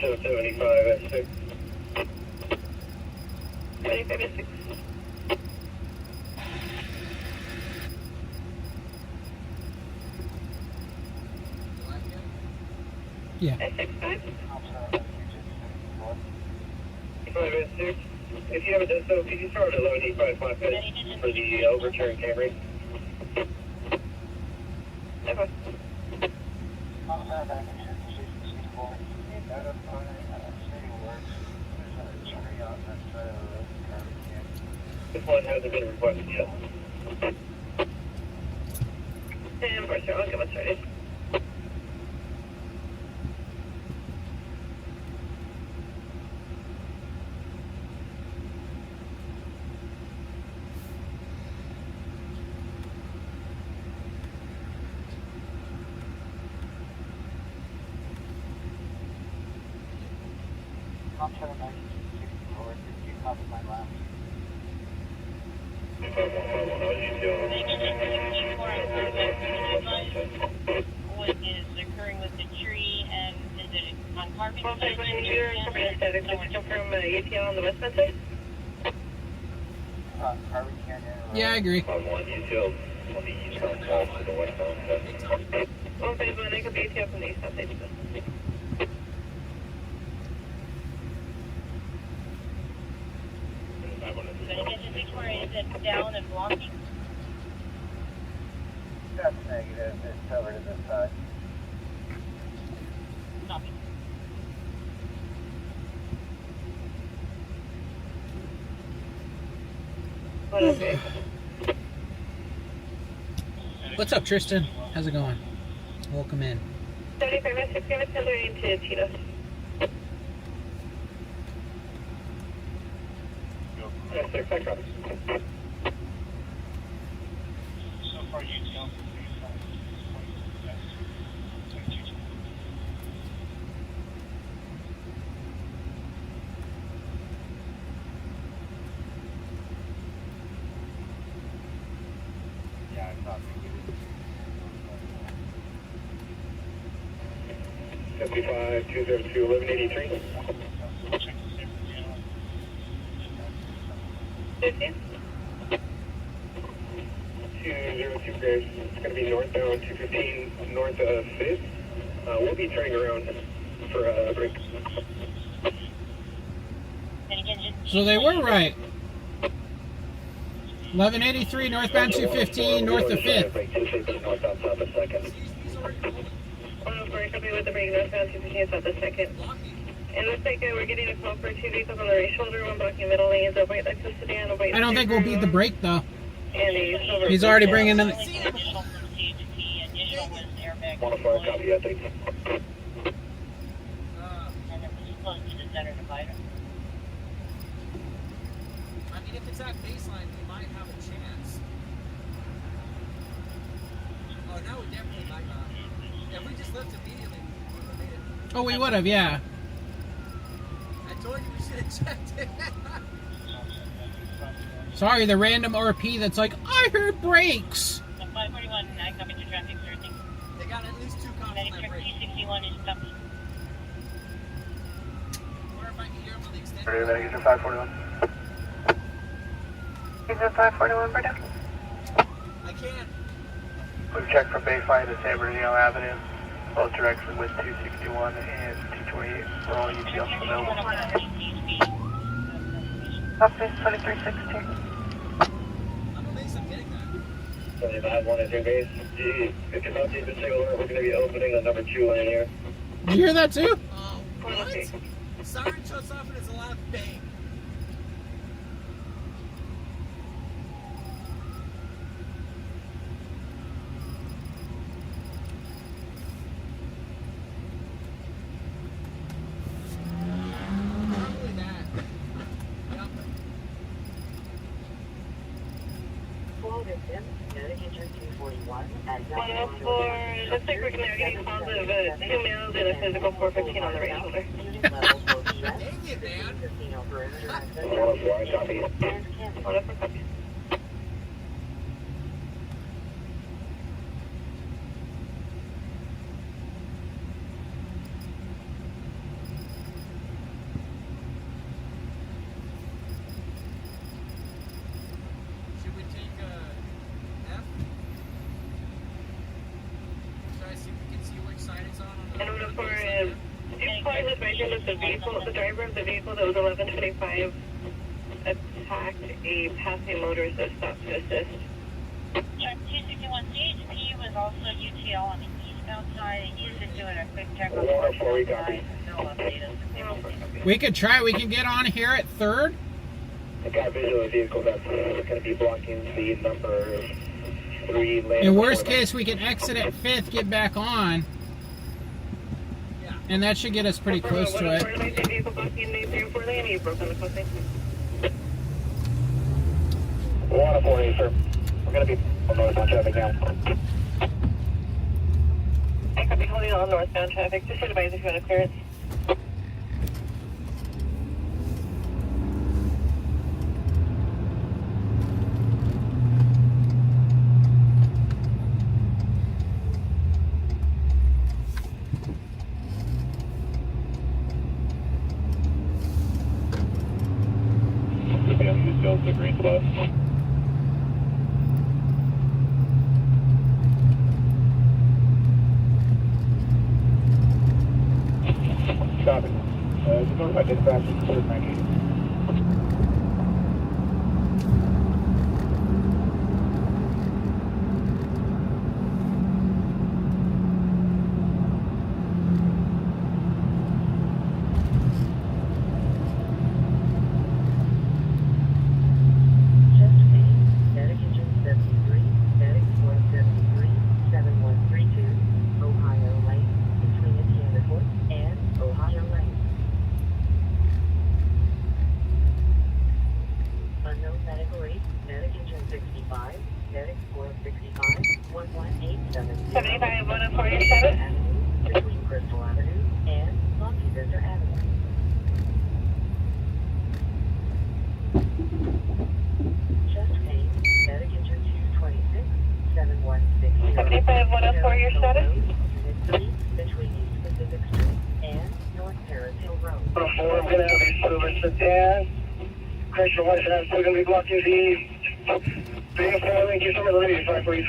show 75 at 6. 75 at 6. Yeah. At 6-5? 5 at 6. If you haven't done so, could you start at 1185 5 minutes for the overturn Camry? Okay. This one hasn't been requested yet. And of course, I'll get one started. I'm trying to 1964, you copy my last. What is occurring with the tree, and is it on carbon? Well, so when you're coming in static, just confirm ETL on the westbound side? Carbon Canyon. Yeah, I agree. On 1 UTL on the eastbound side to the westbound side. Well, phase 1, it could be ETL from the eastbound side. Is it down and blocking? That's negative. It's over to this side. Copy. Okay. What's up, Tristan? How's it going? Welcome in. 75 at 6, give tendering to Cheetah. Yes, sir. Thanks, Rob. So far, UTL. Yeah, I thought we did. 55 202 1183. 15? 202 Graves. It's going to be northbound 215 north of 5th. We'll be turning around for a break. And again, just So they were right. 1183 northbound 215 north of 5th. Break 250 northbound south of 2nd. 104, copy with the break northbound 215 south of 2nd. And looks like we're getting a call for 2 vehicles on the right shoulder, one blocking middle lanes, a white Lexus sedan, a white I don't think we'll beat the break though. and a silver. He's already bringing them. only initial from CHP. Initial was airbag 104, deployed, copy, I think. and it was close to the center divider. I mean, if it's at baseline, we might have a chance. Oh, now we definitely might not. If we just left immediately, we would have made it. Oh, we would have, yeah. I told you we should have checked it. Sorry, the random RP that's like, I heard brakes. The 541, I copied your traffic, sir. Thank you. They got at least 2 cops on Medic that truck break. T61 is coming. Or if I can hear them on the extended. Ready, Medic, get 541. Is it 541, Berto? I can't. Quick check for baseline to San Bernardino Avenue. Both directions with 261 and 228. We're all UTLs available. Office 2316. I'm amazed I'm getting that. 75, 1 is your base. If you're not keeping signal, we're going to be opening the number 2 lane here. Did you hear that too? Oh, what? Siren shuts off and it's a loud bang. Probably that. Yep. Looks like we're getting calls of 2 males and a physical 415 on the right shoulder. Dang it, man. 104, copy. 104, copy. again, if the vehicle, the driver of the vehicle that was 1125 attacked a passing motorist that stopped to assist. Truck 261 CHP was also UTL on the eastbound side. He's just doing a quick check on the westbound side. They'll update us if they want. We could try. We can get on here at 3rd. I got visual of a vehicle that's going to be blocking the number 3 lane. In worst case, we can exit at 5th, get back on. And that should get us pretty close to it. Vehicle blocking the 3 and 4 lane. You broke on the crossing. 148, sir. We're going to be on northbound traffic now. I could be holding on northbound traffic. Just advise if you want to clear it. The green spot. Copy. Just notify dispatch to clear Frankie. We're going to be blocking the 3 and 4 lane. Can you start with the radio side, please?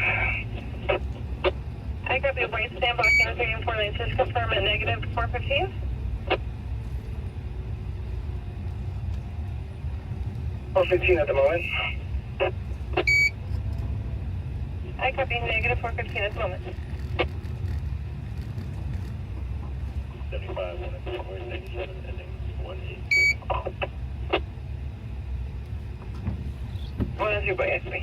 I copy a point. Stand blocking the 3 and 4 lanes. Just confirm at negative 415. 415 at the moment. I copy negative 415 at the moment. 75, 197, ending 186. What is your boy XP?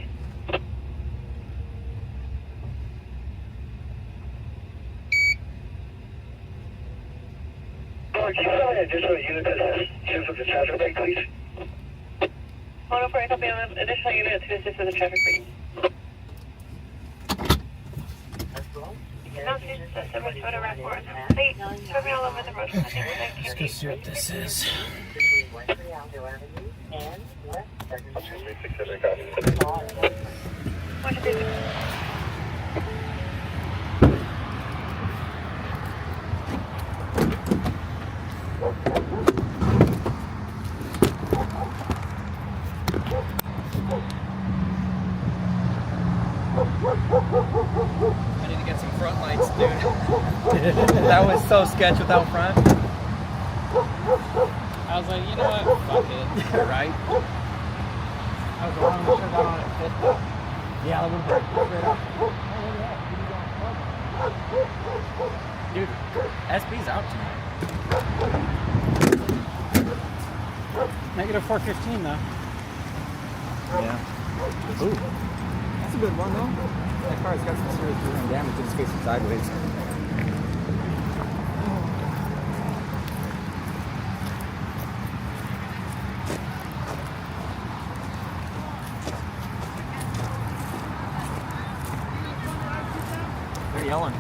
Can you tell me an additional unit that assist with the traffic break, please? 104, I copy an additional unit to assist with the traffic break. Let's go see what this is. I need to get some front lights, dude. That was so sketch without front. I was like, you know what? Fuck it. Right? I was wrong. I should have gone on at 5th. Yeah, that would have been straight up. Dude, SB's out tonight. Negative 415 though. Yeah. Ooh. That's a good one though. That car's got some serious damage. It's facing sideways. They're yelling.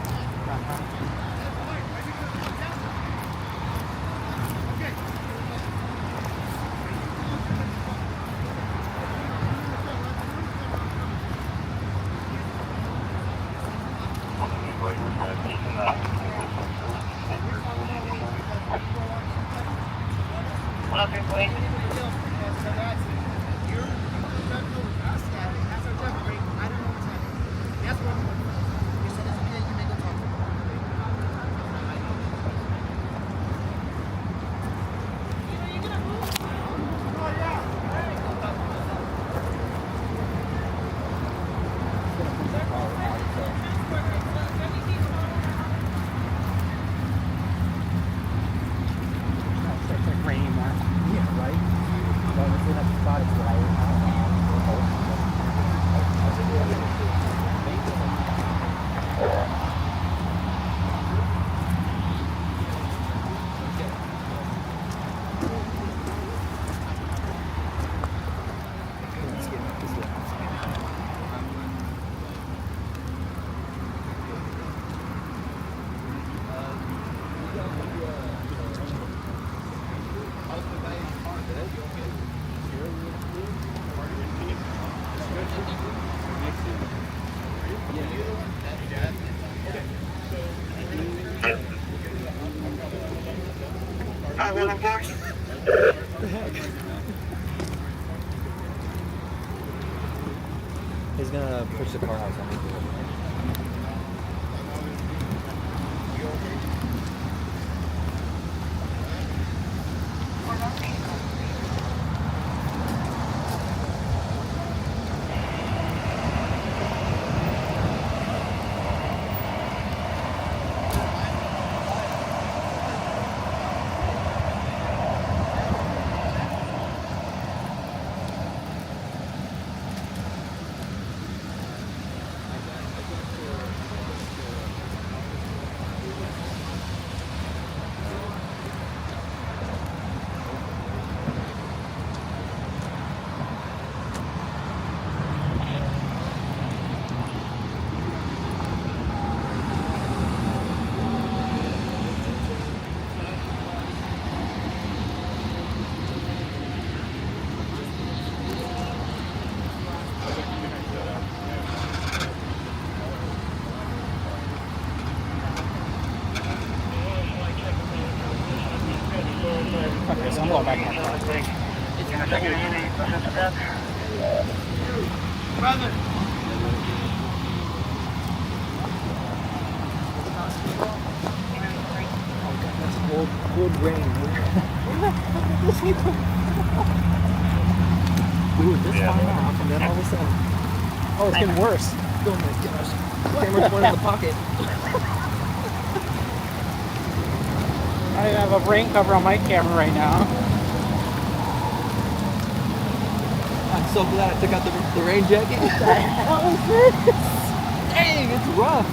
He's gonna push the car house on me. Okay, so I'm going back in my car. Brother. That's good rain. Dude, this fine off, and then all of a sudden, Oh, it's getting worse. oh my gosh, camera's going in the pocket. I have a rain cover on my camera right now. I'm so glad I took out the rain jacket. What the hell is this? Dang, it's rough.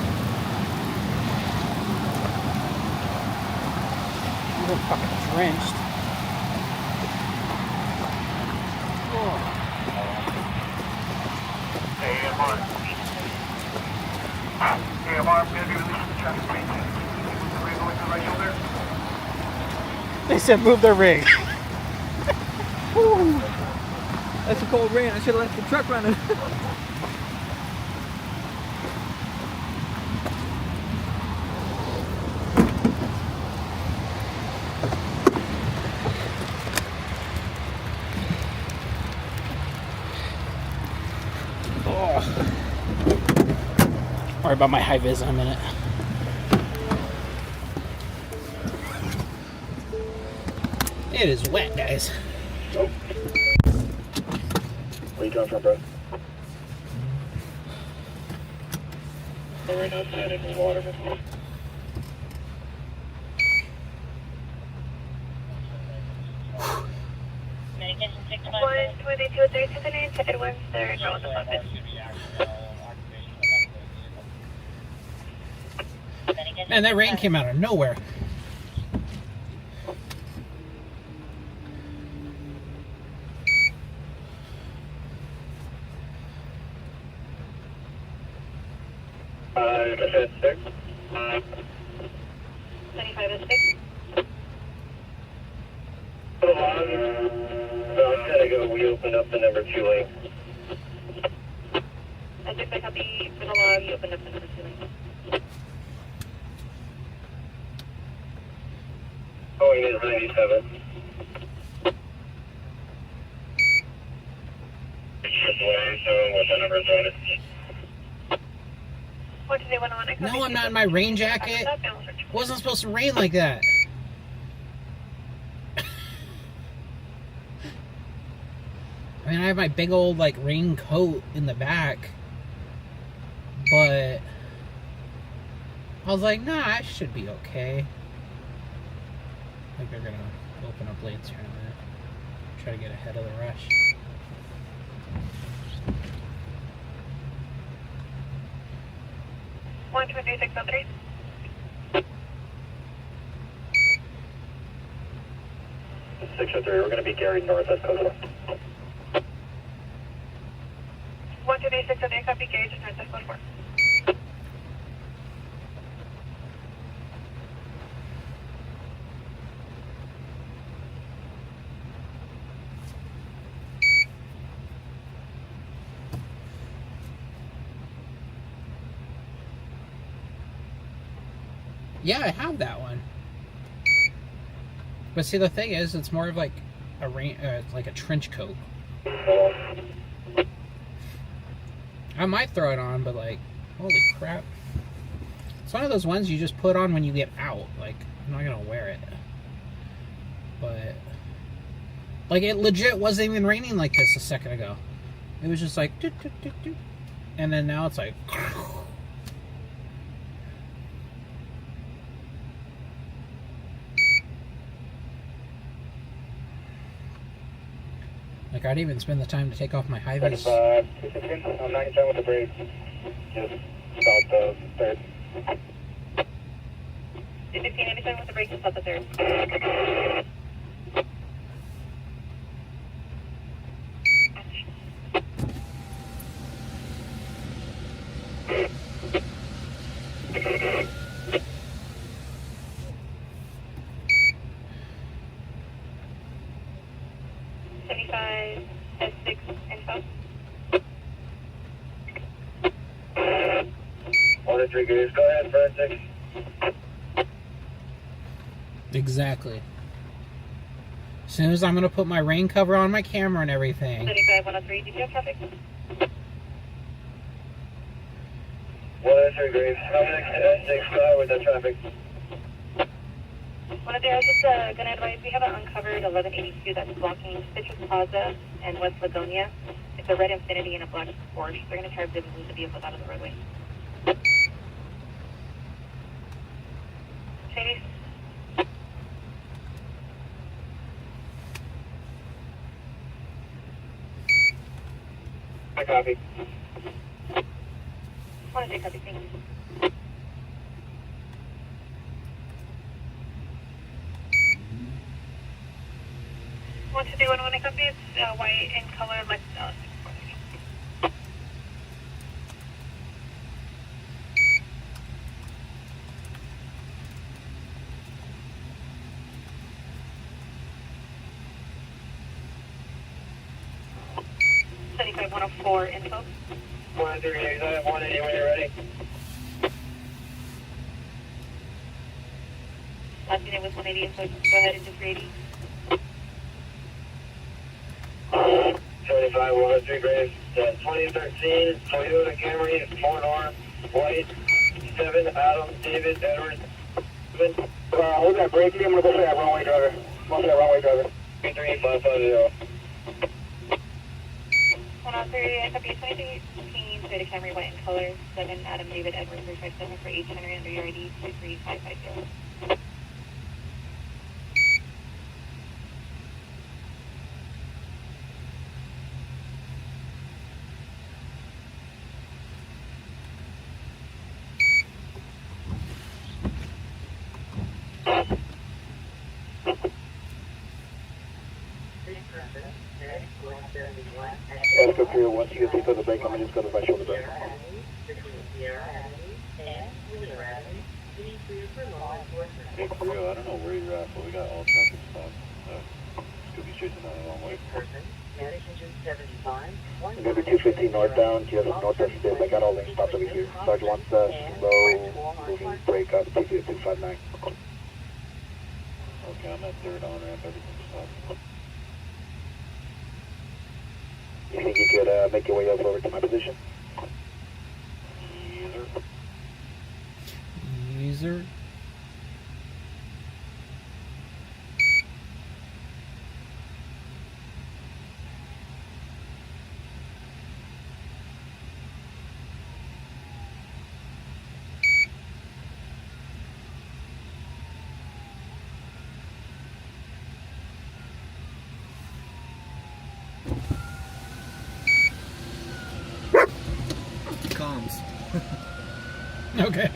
You're fucking drenched. AMR. AMR, I'm going to be releasing the traffic lane. Move the rig over to the right shoulder. They said move the rig. That's a cold rain. I should have left the truck running. Worry about my high vis in a minute. It is wet, guys. Where you coming from, bro? Right outside in the water. Medication 6 122-378 to Edwards, they're going to London. Man, that rain came out of nowhere. That's 6. 25 is 6. Hold on. No, I'm trying to go. We opened up the number 2 lane. I think I copy for the log, you opened up the number 2 lane. Going is 97. What the number is on it? What did they want on it? No, I'm not in my rain jacket. It wasn't supposed to rain like that. I mean, I have my big old, like, rain coat in the back. But I was like, nah, I should be okay. I think they're gonna open up lanes here in a minute. Try to get ahead of the rush. One 2603. Six or three. We're going to be Gary North at Coastal. 12603, copy gauge, north of code 4. Yeah, I have that one. But see, the thing is, it's more of like a like a trench coat. I might throw it on, but like, holy crap. It's one of those ones you just put on when you get out. Like, I'm not gonna wear it. But, like, it legit wasn't even raining like this a second ago. It was just like, doot, doot, doot, doot. And then now it's like, like, I didn't even spend the time to take off my high vis. 216, I'm 97 with the brakes. Just about the third. 216, 97 with the brakes, just about the third. S6 info. 1-3 Goose, go ahead, first 6. Exactly. As soon as I'm going to put my rain cover on my camera and everything. 75, 103, do you have traffic? 1-3 Goose, S6, go ahead with the traffic. 103, I was just going to advise, we have an uncovered 1182 that's blocking Citrus Plaza and West Lagonia. It's a red Infiniti and a black Porsche. They're going to try to move the vehicles out of the roadway. Chase. I copy. 103, copy, thank you. 123, 101, copy. It's white in color, like 104 info. 1-3, I have 180 when you're ready. Last unit was 180 info. Go ahead into 380. 75, 103 Graves, 2013 Toyota Camry, 4-door, white, 7, Adam, David, Edward, 7. Hold that brake, I'm gonna go for that wrong-way driver. Go for that wrong-way driver. 33550. 103, copy 2318, Toyota Camry, white in color, 7, Adam, David, Edward, 357 for H. Henry under your ID, 23550. Let's go through once you get through the brake, let me just go to my shoulder brake. Hey, for real, I don't know where you're at, but we got all traffic stops. Could be straight to the wrong way. I'm going to be 215 northbound, GS northwest still. I got all lanes stopped over here. Sergeant wants slow moving brake up, 259. Okay, I'm at third on ramp, everything's stopped. You think you could make your way up over to my position? User. Comms. Okay.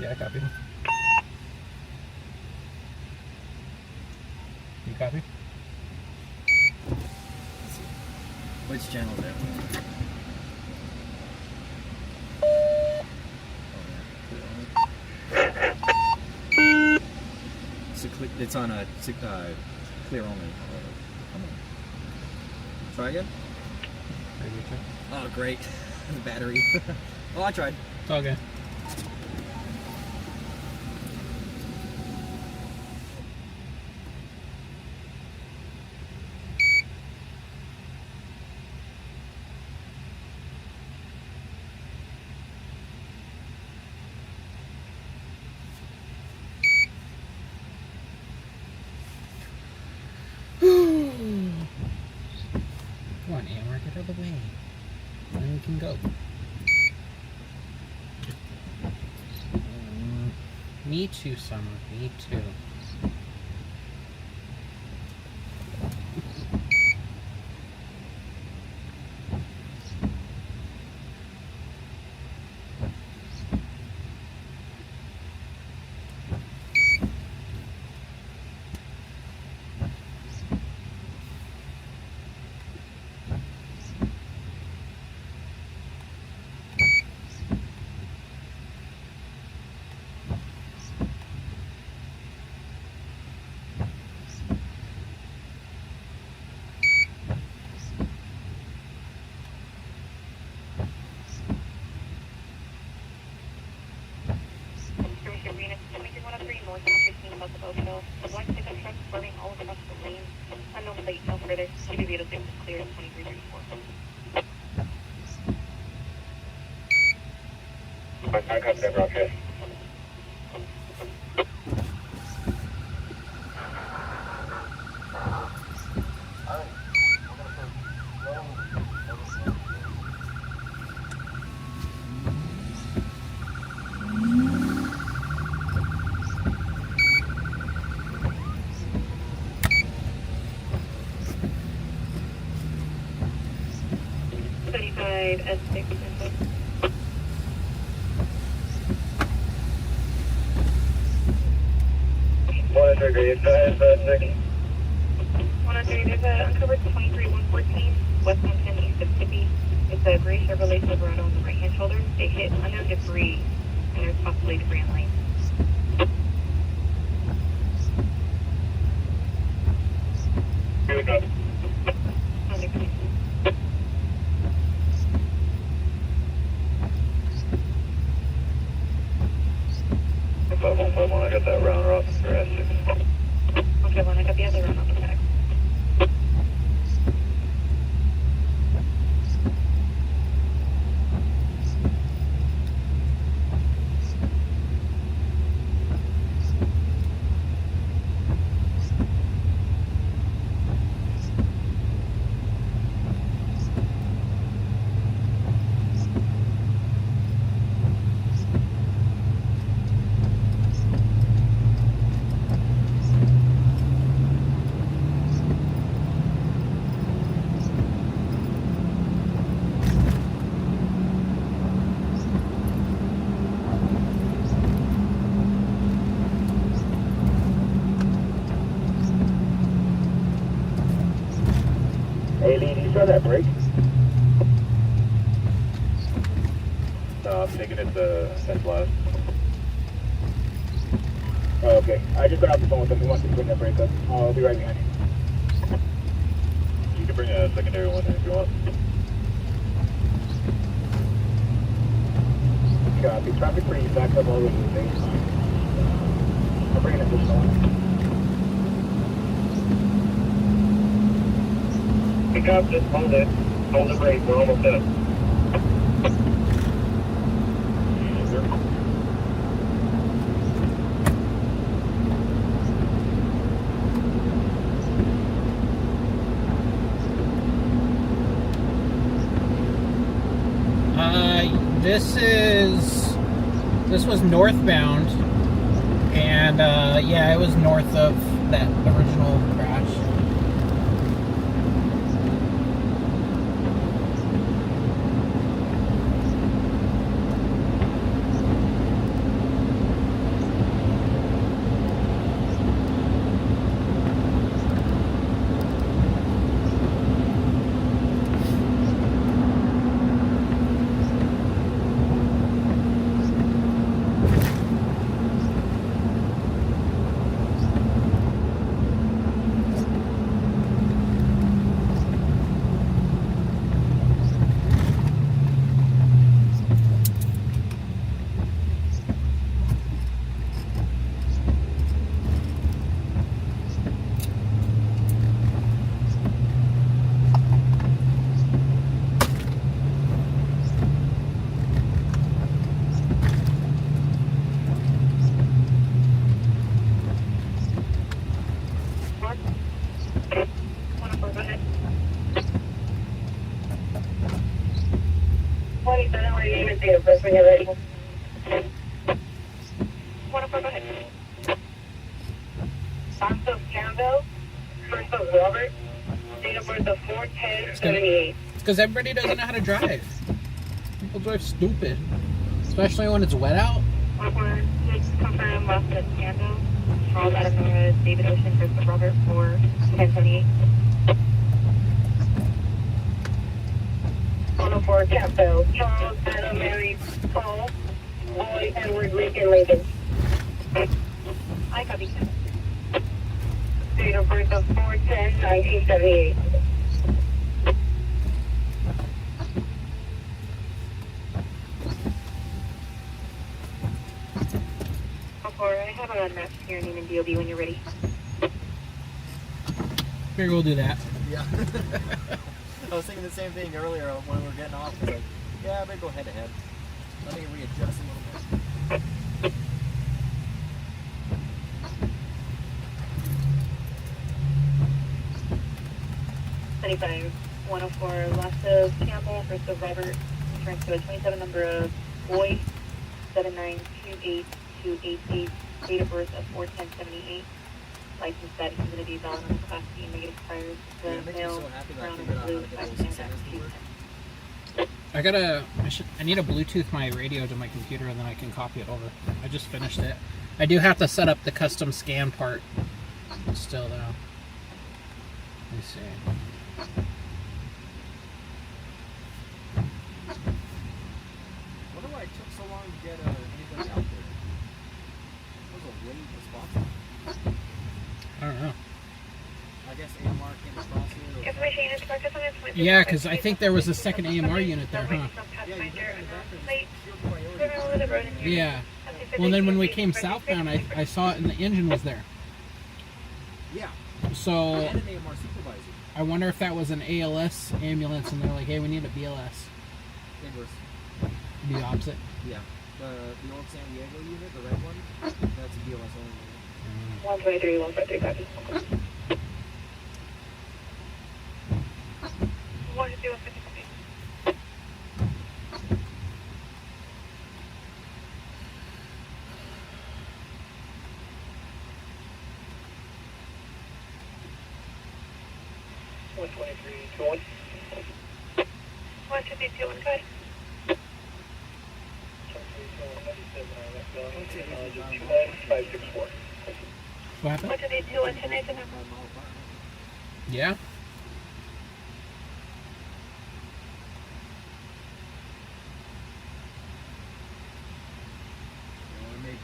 Yeah, I copy. You copy? Which channel is that? It's on a clear only. Come on. Try again. Oh, great. The battery. Oh, I tried. It's all good. Come on, Amber, get out of the way. Then we can go. Me too, Summer. Me too. I copy that broadcast. S6. Monitor grade 5, 103, there's a uncovered 23114 West 110 east of Tippy. It's a gray Chevrolet Silverado on the right-hand shoulder. They hit unknown debris, and there's possibly debris in lane. Here we go. I got that round off for S6. Okay, well, I got the other one on the back. Hey, Lee, do you saw that break? No, I'm thinking it's a centralized. Oh, okay. I just got off the phone with him. He wants to bring that break up. I'll be right behind you. You can bring a secondary one in if you want. Copy. Traffic pretty backed up all the way to the baseline. I'll bring an additional one. Pick up, just hold it. Hold the brake, we're almost done. This was northbound, and yeah, it was north of that original crash. 27, we're going to date of birth when you're ready. 104, go ahead. Santos Campbell, first of Robert, date of birth of 4/10/78. It's because everybody doesn't know how to drive. People drive stupid. Especially when it's wet out. 104, just confirm last of Cando. Charles Adam David Ocean, first of Robert, 4/10/78. 104 Campbell, Charles Adam Mary Paul, Boy Edward Lincoln Lincoln. I copy. Date of birth of 4/10/1978. I have a map to your name and DOB when you're ready. Here, we'll do that. Yeah. I was thinking the same thing earlier when we were getting off. I was like, yeah, I better go head to head. Let me readjust a little bit. 25, 104, last of Campbell, first of Robert, returns to a 27 number of Boy, 7928288, date of birth of 4/10/78. License status is going to be valid on the Class B negative tires. Yeah, The it makes me male, so happy that I brown, figured and out how blue, to get license those status incentives to work. I need to Bluetooth my radio to my computer and then I can copy it over. I just finished it. I do have to set up the custom scan part still though. Let me see. I wonder why it took so long to get anybody out there. What was a waiting response? I don't know. I guess AMR came across here. Or Information units focus on its Yeah, because I think there was a second AMR unit there, huh? yeah, you did shield priority. Yeah. Well, then when we came southbound, I saw it and the engine was there. Yeah, So and an AMR supervisor. I wonder if that was an ALS ambulance and they're like, hey, we need a BLS. Inverse. The opposite. Yeah. The old San Diego unit, the red one, that's a BLS only unit. 123, 153, copy. 152, 153. One 23, 152, 1 code. What happened? 152, 110, 8, 5 mile apart. Yeah. I made it.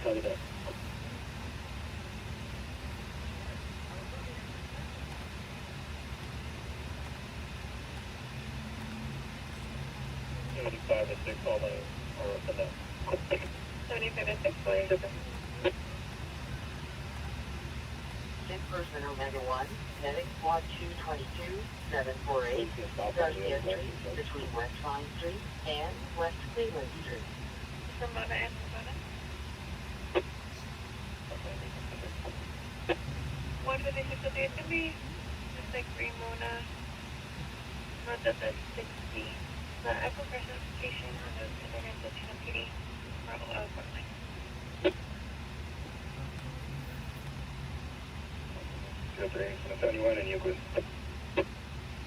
Copy that. Five and six, all lanes are open now. 75 and 6, lanes open. Sick person Omega 1, medic squad 222, 748, Garcia Street, between West Vine Street and West Cleveland Street. Ramona and Ramona. 156 of the assembly, just like Ramona, north of the 60. The Echo Personal Station on the intersection of PD, Portland. 71 and Euclid.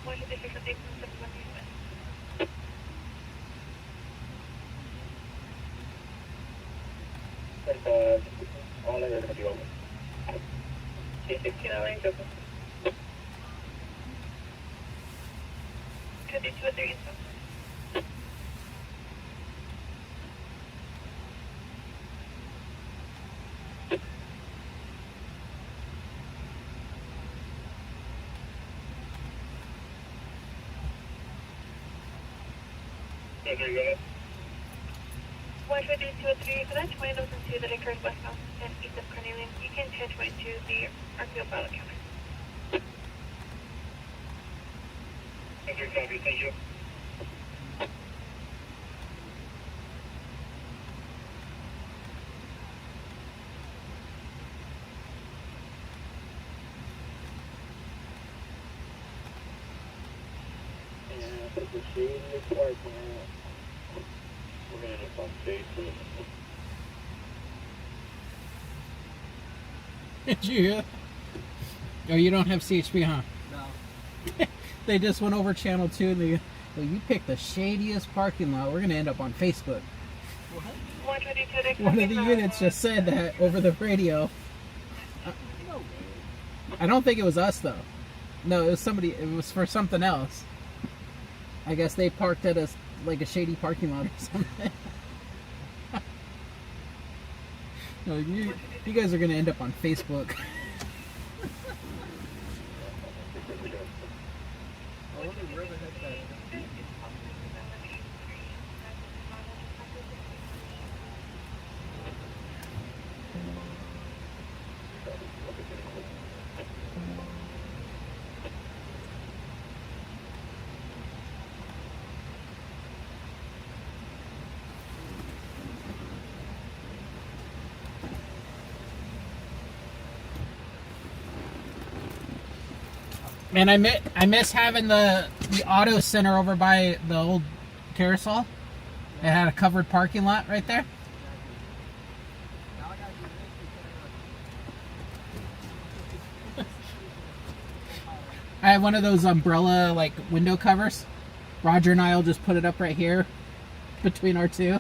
156 of the 71 US. All lanes are going to be open. 216 lanes open. 22 at 3 inbound. There you go. 152 at 3, for that 2002 that occurred westbound and east of Carnelian, you can 1022 the RPO pilot counter. Okay, copy. Thank you. Yeah, the shade is dark now. We're going to end up on stage soon. Did you hear? Oh, you don't have CHP, huh? No. They just went over channel 2 and they, well, you picked the shadiest parking lot. We're gonna end up on Facebook. 122 One of the units just said that over the radio. I don't think it was us though. No, it was somebody. It was for something else. I guess they parked at a shady parking lot or something. No, you guys are gonna end up on Facebook. I wonder where the heck that is. Man, I miss having the auto center over by the old carousel. It had a covered parking lot right there. I have one of those umbrella window covers. Roger and I'll just put it up right here between our two.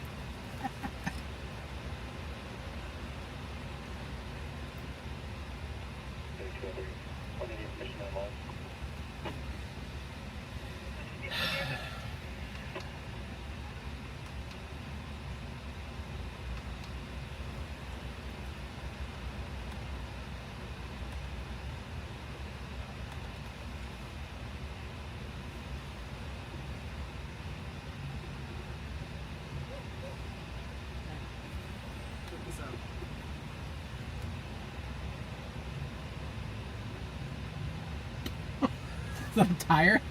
The tire.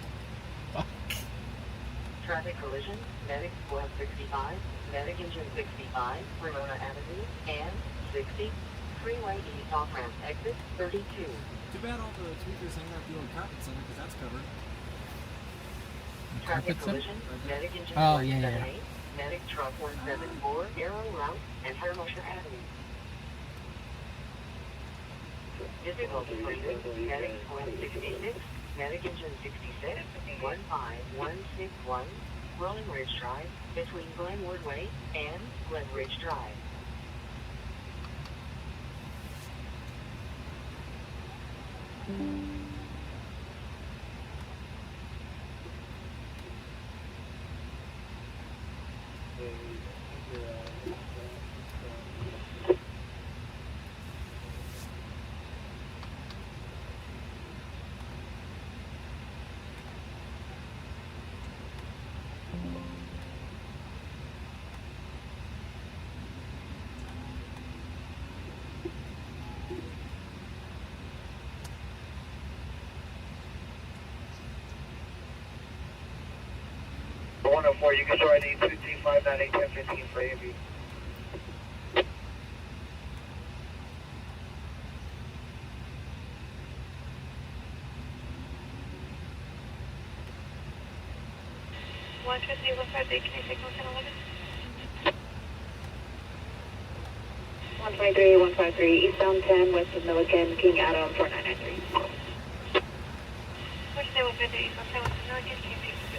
Traffic collision, medic squad 65, medic engine 65, Ramona Avenue, and 60, freeway east off ramp exit 32. Too bad all the tweakers hang out the old carpet center because that's covered. Traffic Carpet center? collision, medic engine Oh, yeah, 178, medic truck 174, Arrow Route, and Hermosher Avenue. Difficulty rated, medic 166, medic engine 66, 15161, Rolling Ridge Drive, between Glenwood Way and Glen Ridge Drive. 104, you can show ID 2T5981015 for AV. One 153, can you take 111? 123, 153, eastbound 10, west of Milliken, King Adam, 4993. What's the 150, eastbound 10, west of Milliken, King Adam, 4993?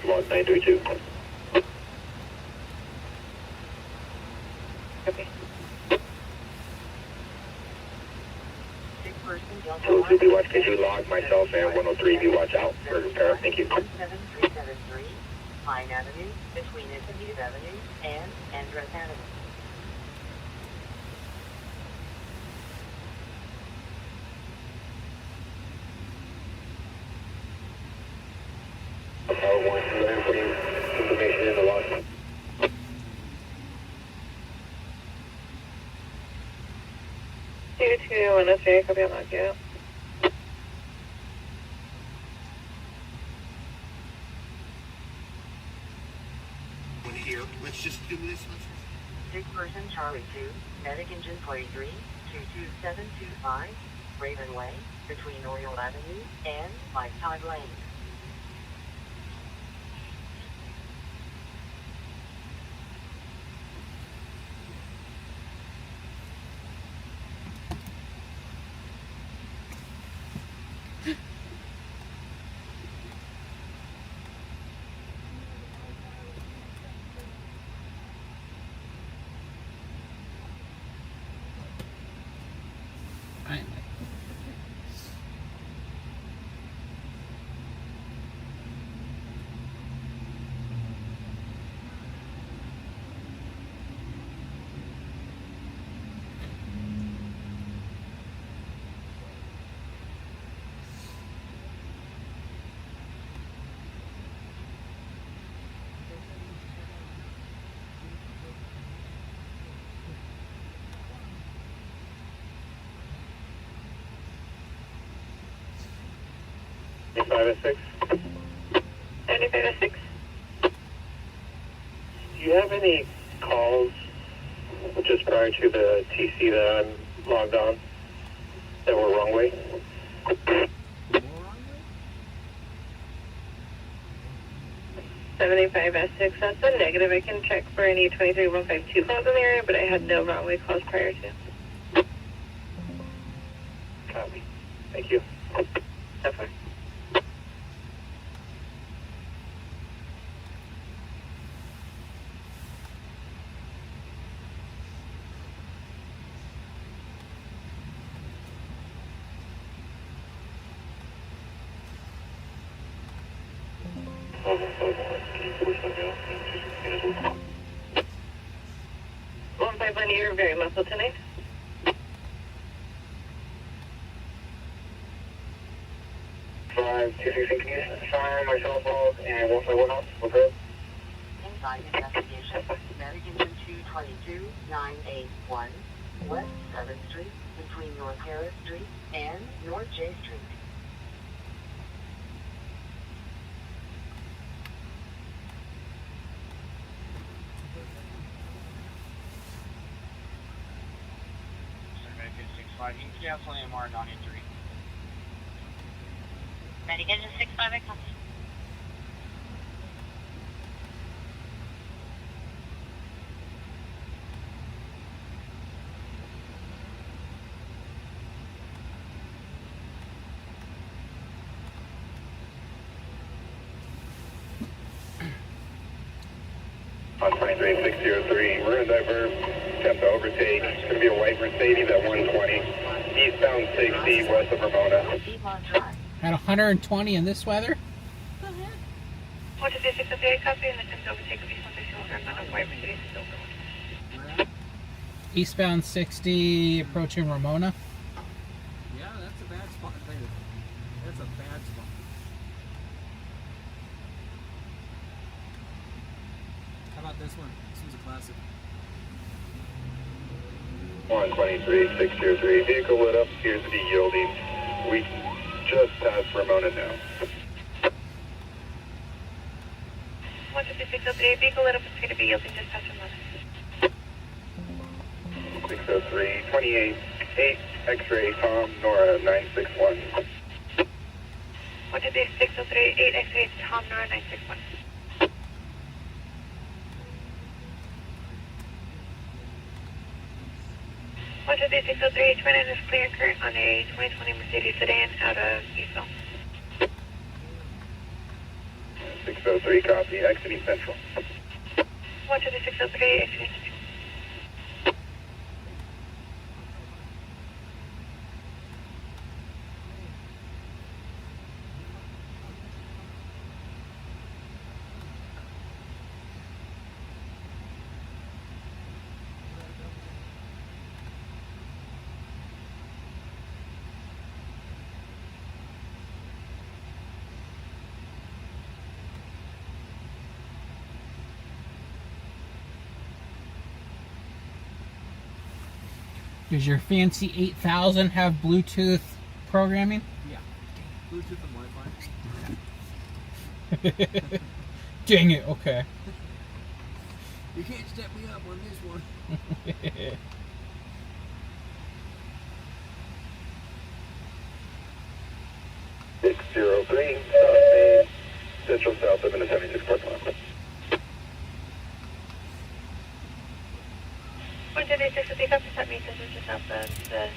Log 932. Copy. So, be watch, could you log myself and 103, be watch out for repair? Thank you. 17373, Pine Avenue, between Isabel Avenue and Andres Avenue. Power 1, I'm putting information in the log. Two, 103, copy on log, yeah. Here, let's just do this. Six person Charlie 2, medic engine 43, 22725, Raven Way, between Oriole Avenue and Lifetime Lane. Finally. Five six. 9506. Do you have any calls just prior to the TC that I'm logged on that were wrong way? More wrong way? 75S6, that's a negative. I can check for any 23152 calls in the area, but I had no wrong way calls prior to. Copy. Thank you. So far. One 51, you're very muffled tonight. Five, 266, can you sign my cell phone and 151 off? Okay. Inside investigation, medic engine 222981, West 7th Street, between North Harris Street and North J Street. Medic engine 65, you can cancel AMR non-injury. Medic engine 65, I copy. On 23603, we're going to divert, attempt to overtake. It's going to be a white Mercedes at 120, eastbound 60, west of Ramona. Piedmont Drive. At 120 in this weather? 126, copy, and attempt to overtake of East 161, on a white Mercedes is over. Eastbound 60, approaching Ramona. Yeah, that's a bad spot there. That's a bad spot. How about this one? This one's a classic. 123, 603, vehicle lit up, appears to be yielding. We Just past Ramona now. 15603, vehicle lit up is going to be yielding just past Ramona. 603, 28, 8, X-ray, Tom, Nora, 961. 15603, 8 X-ray, Tom, Nora, 961. 15603, 29 is clear current on a 2020 Mercedes sedan out of Eastville. 603, copy, exiting Central. 15603, exiting Central. Does your fancy 8000 have Bluetooth programming? Yeah. Bluetooth and Wi-Fi. Dang it, okay. You can't step me up on this one. 603, stop me, Central South of the 76 parking lot. 15603, copy, stop me, Central just south of the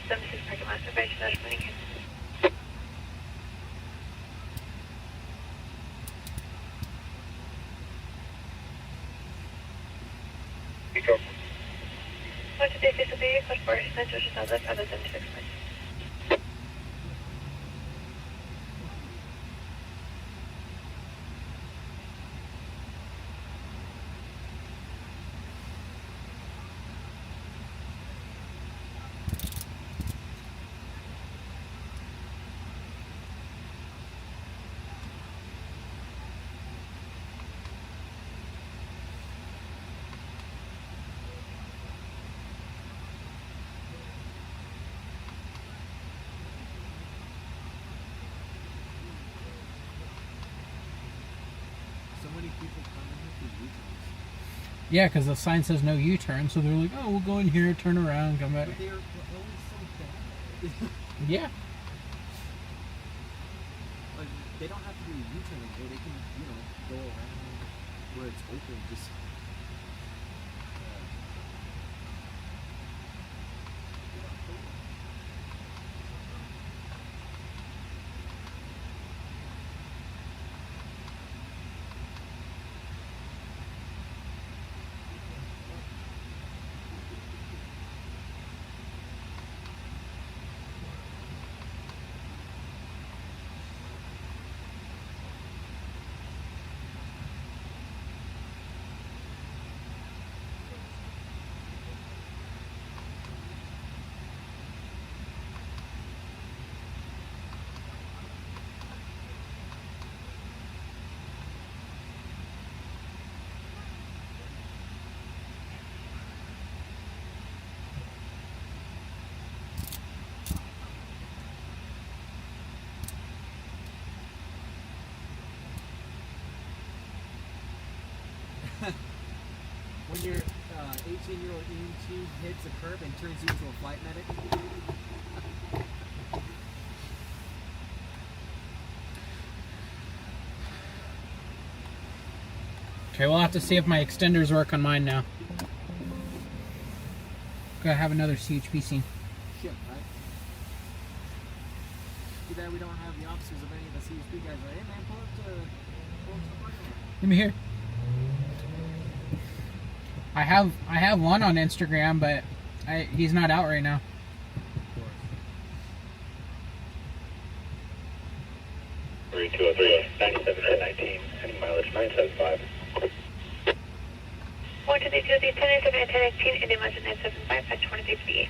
76 parking lot. Advice slash running in. Eco. 15603, code 4, Central just south of the 76 parking lot. So many people come in here for U-turns. Yeah, because the sign says no U-turn, so they're like, oh, we'll go in here, turn around, come back. But they're always so bad. Yeah. Like, they don't have to do a U-turn, or they can, go around where it's open, just... When your 18-year-old EMT hits a curb and turns you into a flight medic. Okay, we'll have to see if my extenders work on mine now. Gotta have another CHP scene. Shit, right? Too bad we don't have the officers of any of the CHP guys. Like, hey man, pull up to the parking lot. Let me hear. I have one on Instagram, but he's not out right now. Of course. 3203, 97 to 19, heading mileage 975. 152, 1097 and 1019, Indian Legend 975, at 2338.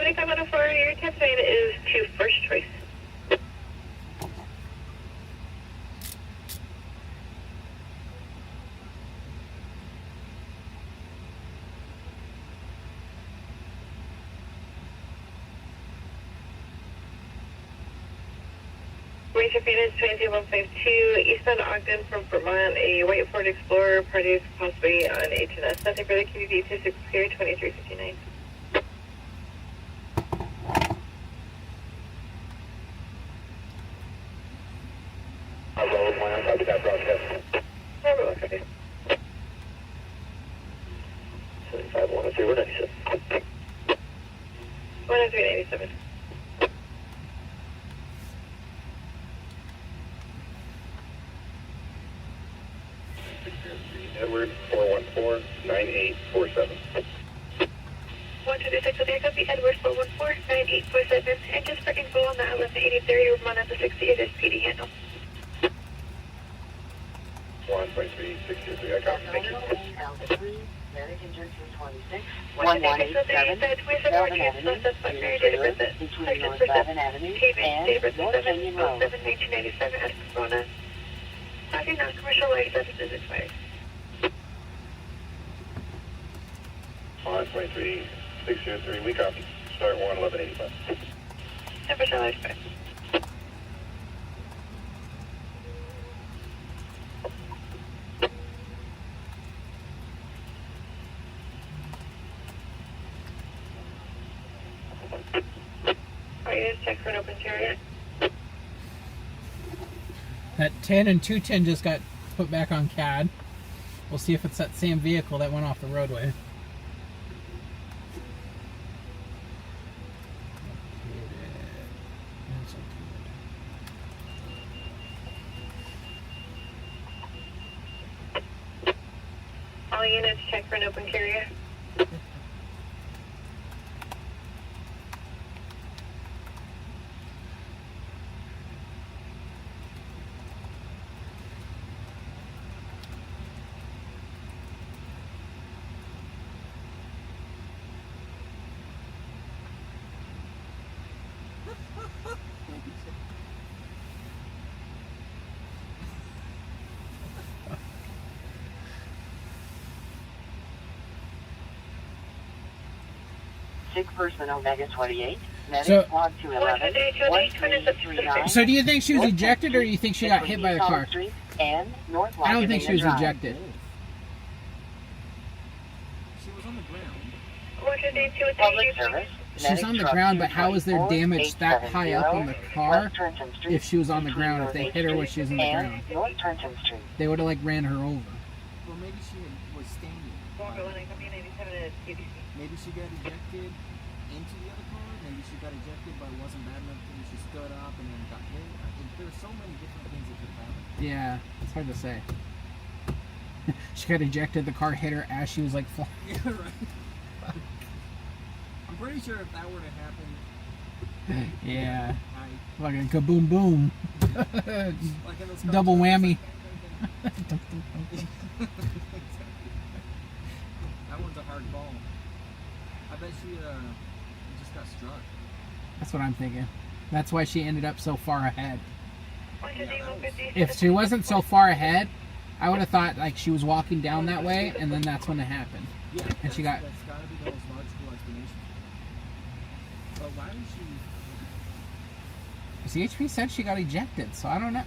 2504, your test lane is to first choice. Ranger Phoenix 20152, eastbound Ogden from Vermont, a white Ford Explorer, parties possibly on H&S. Nothing further, QVB 26 clear, 2359. Road 1, copy that broadcast. Number copy. 75, 103, we're 97. 10397. Edward 414-9847. 126 with your copy, Edward 414-9847. And just for info on that 118030, Vermont at the 60, it is PD handle. 1.3623, I copy, thank you. Delta 3, American Junction 26, 1187, 1187, Melvin Avenue, between North Lavin Avenue and North Canyon Road. 1997 at Corona. Having non-commercial license is expired. 1.3603, we copy. Start 11185. Number shall expired. Are you check for an open carrier? That 10 and 210 just got put back on CAD. We'll see if it's that same vehicle that went off the roadway. All units check for an open carrier. Sick person Omega 28. Medic So- log 211. 1339. So do you think she was ejected, or do you think she got hit by the car? And North I don't think she was Drive. ejected. She was on the ground. Public service. She's on the ground, but how is there damage that high up on the car if she was on the ground? If they hit her when she was on the ground, North Trenton Street. they would have like ran her over. Well, maybe she was standing. Maybe she got ejected into the other car. Maybe she got ejected but it wasn't bad enough until she stood up and then got hit. There's so many different things that could happen. Yeah, it's hard to say. She got ejected. The car hit her as she was like flying. Yeah, right. I'm pretty sure if that were to happen, Yeah, like a kaboom boom. like in those Double whammy. That one's a hard ball. I bet she just got struck. That's what I'm thinking. That's why she ended up so far ahead. If she wasn't so far ahead, I would have thought like she was walking down that way, and then that's when it happened. Yeah, And she got. That's gotta be the most logical explanation. But why did she? CHP said she got ejected, so I don't know.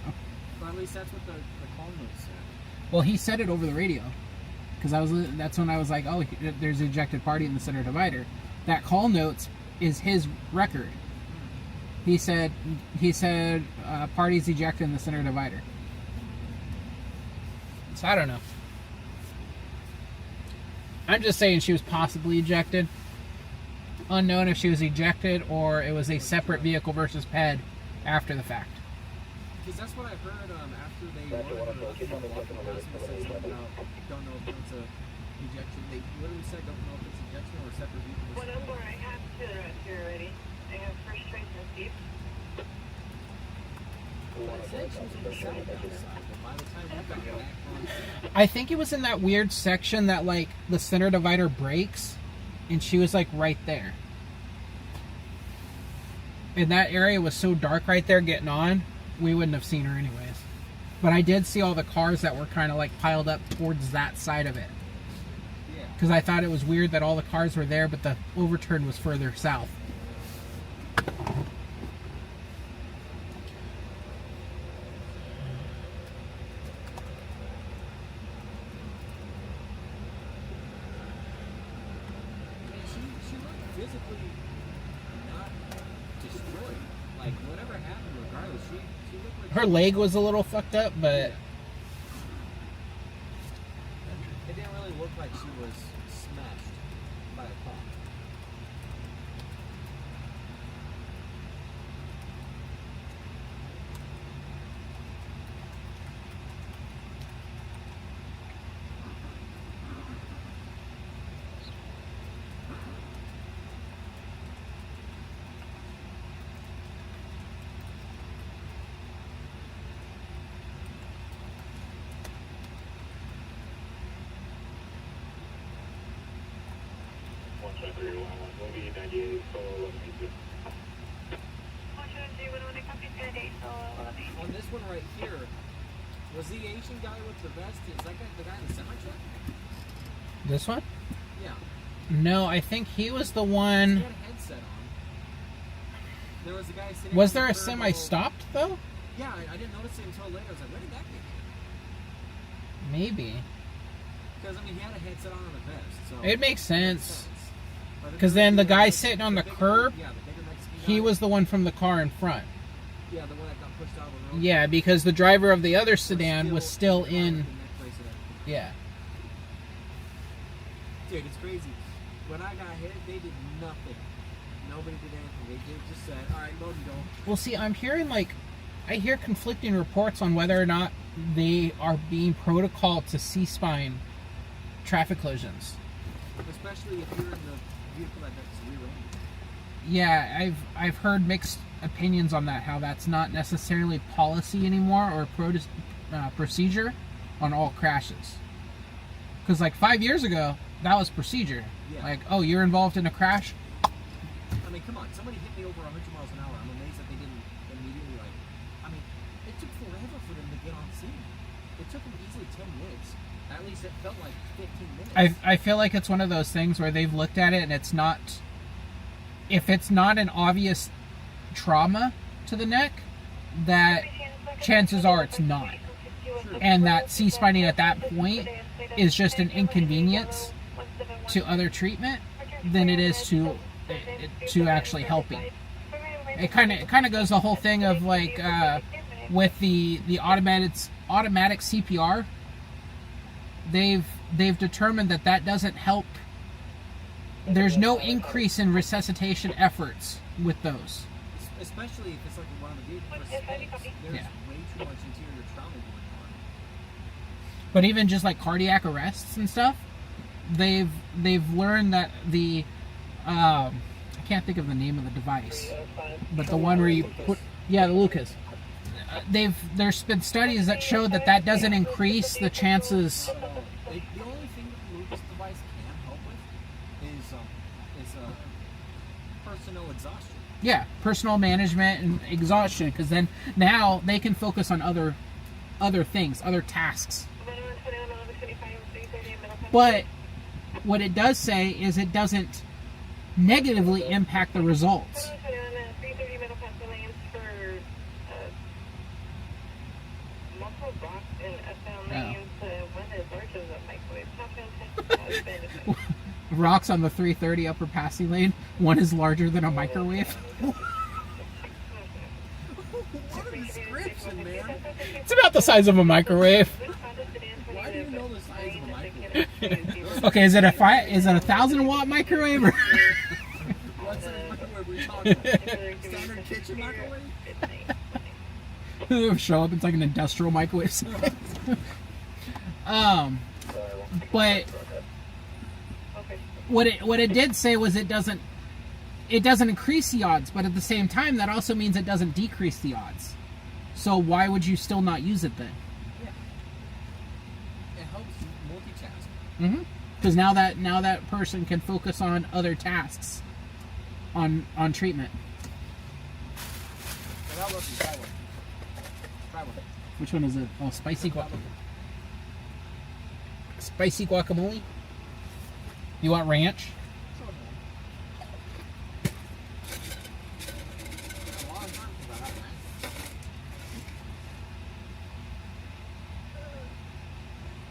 Well, at least that's what the call notes said. Well, he said it over the radio, because that's when I was like, oh, there's an ejected party in the center divider. That call notes is his record. He said parties ejected in the center divider. So I don't know. I'm just saying she was possibly ejected. Unknown if she was ejected or it was a separate vehicle versus PED after the fact. Because that's what I heard after they wanted her to said something about don't know if it's a ejection. They literally said don't know if it's ejection or a separate vehicle. What number I have here already? I have first choice and Steve. I said she was on the southbound side, but by the time we got back on... I think it was in that weird section that like the center divider breaks, and she was like right there. And that area was so dark right there getting on, we wouldn't have seen her anyways. But I did see all the cars that were kind of like piled up towards that side of it. Yeah. Because I thought it was weird that all the cars were there, but the overturn was further south. She looked physically not destroyed. Like, whatever happened, regardless, she looked like... Her leg was a little fucked up, but... It didn't really look like she was smashed by a car. On this one right here, was the Asian guy with the vest, is that guy the guy in the semi-truck? This one? Yeah. No, I think he was the He one... had a headset on. There was a guy sitting Was on there the a curb semi stopped, though? Yeah, I didn't notice it until later. I was like, where did that get hit? Maybe. Because, I mean, he had a headset on and a vest, so... It makes sense. But if Because it then was the guy like, sitting on the bigger- curb, yeah, the bigger Mexican he guy, was the one from the car in front. Yeah, the one that got pushed out of the road. Yeah, because the driver of the other sedan was still in... Yeah. Dude, it's crazy. When I got hit, they did nothing. Nobody did anything. They just said, all right, load and go. Well, see, I'm hearing, like... I hear conflicting reports on whether or not they are being protocoled to C-spine traffic collisions. Especially if you're in the vehicle that's rear-ended. Yeah, I've heard mixed opinions on that, how that's not necessarily policy anymore or procedure on all crashes. Because like 5 years ago, that was procedure. Yeah. Like, oh, you're involved in a crash? I mean, come on. Somebody hit me over 100 miles an hour. I'm amazed that they didn't immediately, like... I mean, it took forever for them to get on scene. It took them easily 10 minutes. At least it felt like 15 minutes. I feel like it's one of those things where they've looked at it and it's not... If it's not an obvious trauma to the neck, that chances are it's not. And that C-spining at that point is just an inconvenience to other treatment than it is to actually helping. It kind of goes the whole thing of like with the automatic CPR. They've determined that doesn't help. There's no increase in resuscitation efforts with those. Especially if it's like one of the vehicles. There's Yeah. way too much interior trauma going on. But even just like cardiac arrests and stuff, they've learned that the I can't think of the name of the device, but the one where you put the Lucas. There's been studies that show that doesn't increase the chances. The only thing that the Lucas device can help with is personal exhaustion. Yeah, personal management and exhaustion, because then now they can focus on other things, other tasks. But what it does say is it doesn't negatively impact the results. Rocks on the 330 upper passing lane. One is larger than a microwave. What a description, man. It's about the size of a microwave. Why do you know the size of a microwave? Okay, is it a 1,000-watt microwave or? What size microwave are we talking about? Standard kitchen microwave? It'll show up. It's like an industrial microwave size. But what it did say was it doesn't increase the odds, but at the same time that also means it doesn't decrease the odds. So why would you still not use it then? Yeah. It helps multitask. Mm-hmm. Because now that person can focus on other tasks on treatment. rookie. Try one. Try one. Which one is it? Oh, spicy Try rookie. spicy guacamole. You want ranch? Show them one. A lot of times I have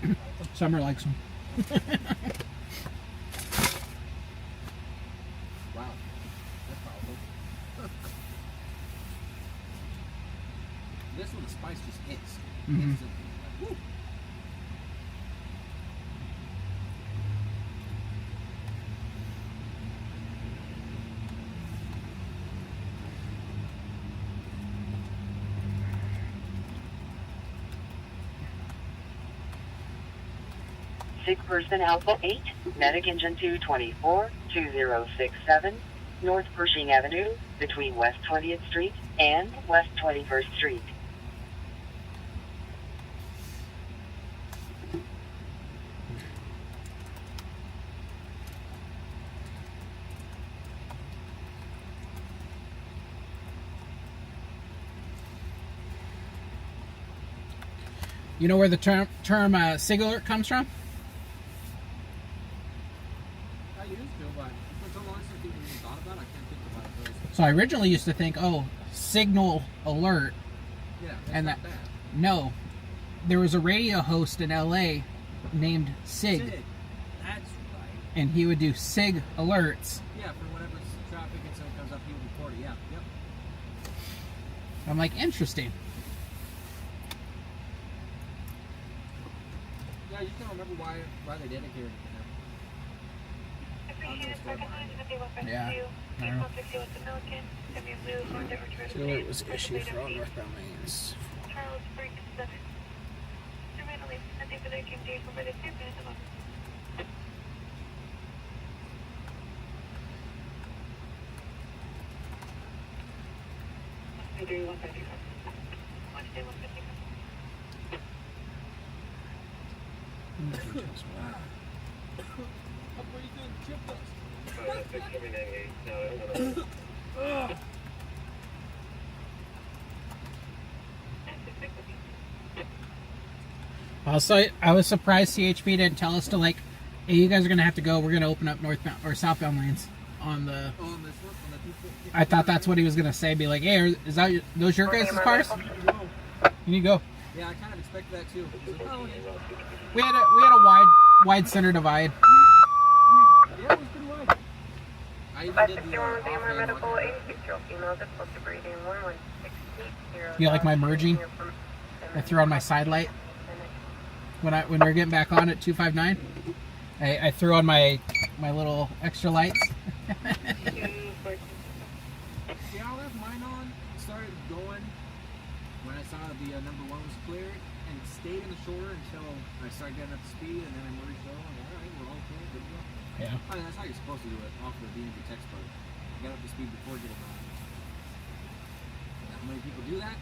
ranch. Summer likes them. Wow. That's powerful. This one, the spice just hits. Mhm. Instantly. Like, woo. Sick person Alpha 8, Medic Engine 224, 2067, North Pershing Avenue, between West 20th Street and West 21st Street. You know where the term SIG alert comes from? I used to, but for so long since people even thought about it, I can't think about it. So I originally used to think, oh, signal alert. Yeah, that's And not that- bad. No, there was a radio host in LA named SIG, Sid, that's right. and he would do SIG alerts. Yeah, for whenever traffic and stuff comes up, he would report it. Yeah, yep. I'm like, interesting. Yeah, you can remember why they dedicated it to him. Appreciate it. Second line, 5152. Yeah, I don't know. 160 with the Milliken. Send me a blue Honda or SIG alert was issued for all northbound lanes. Charles Break 7. Terminally, nothing for the QMD for the same minute. I'm breathing, chip dust. Also, I was surprised CHP didn't tell us to, like, hey, you guys are gonna have to go. We're gonna open up northbound or southbound lanes on the. Oh, on this one, on the people. I thought that's what he was gonna say. Be like, hey, is that those your guys' cars? You need to go. Yeah, I kind of expected that too. He's like, oh, okay. We had a wide center divide. Yeah, it was pretty wide. I even did the 561 with AMR offhand Medical, one. 86-year-old female, difficult to breathe in, 11680. You like my merging? I threw on my side light when we were getting back on at 259. I threw on my little extra lights. See, I left mine on, started going when I saw the number one was cleared, and it stayed in the shoulder until I started getting up to speed, and then I merged over, and alright, we're all okay, good to go. Yeah. I mean, that's how you're supposed to do it off the DMV textbook. Get up to speed before getting on. How many people do that?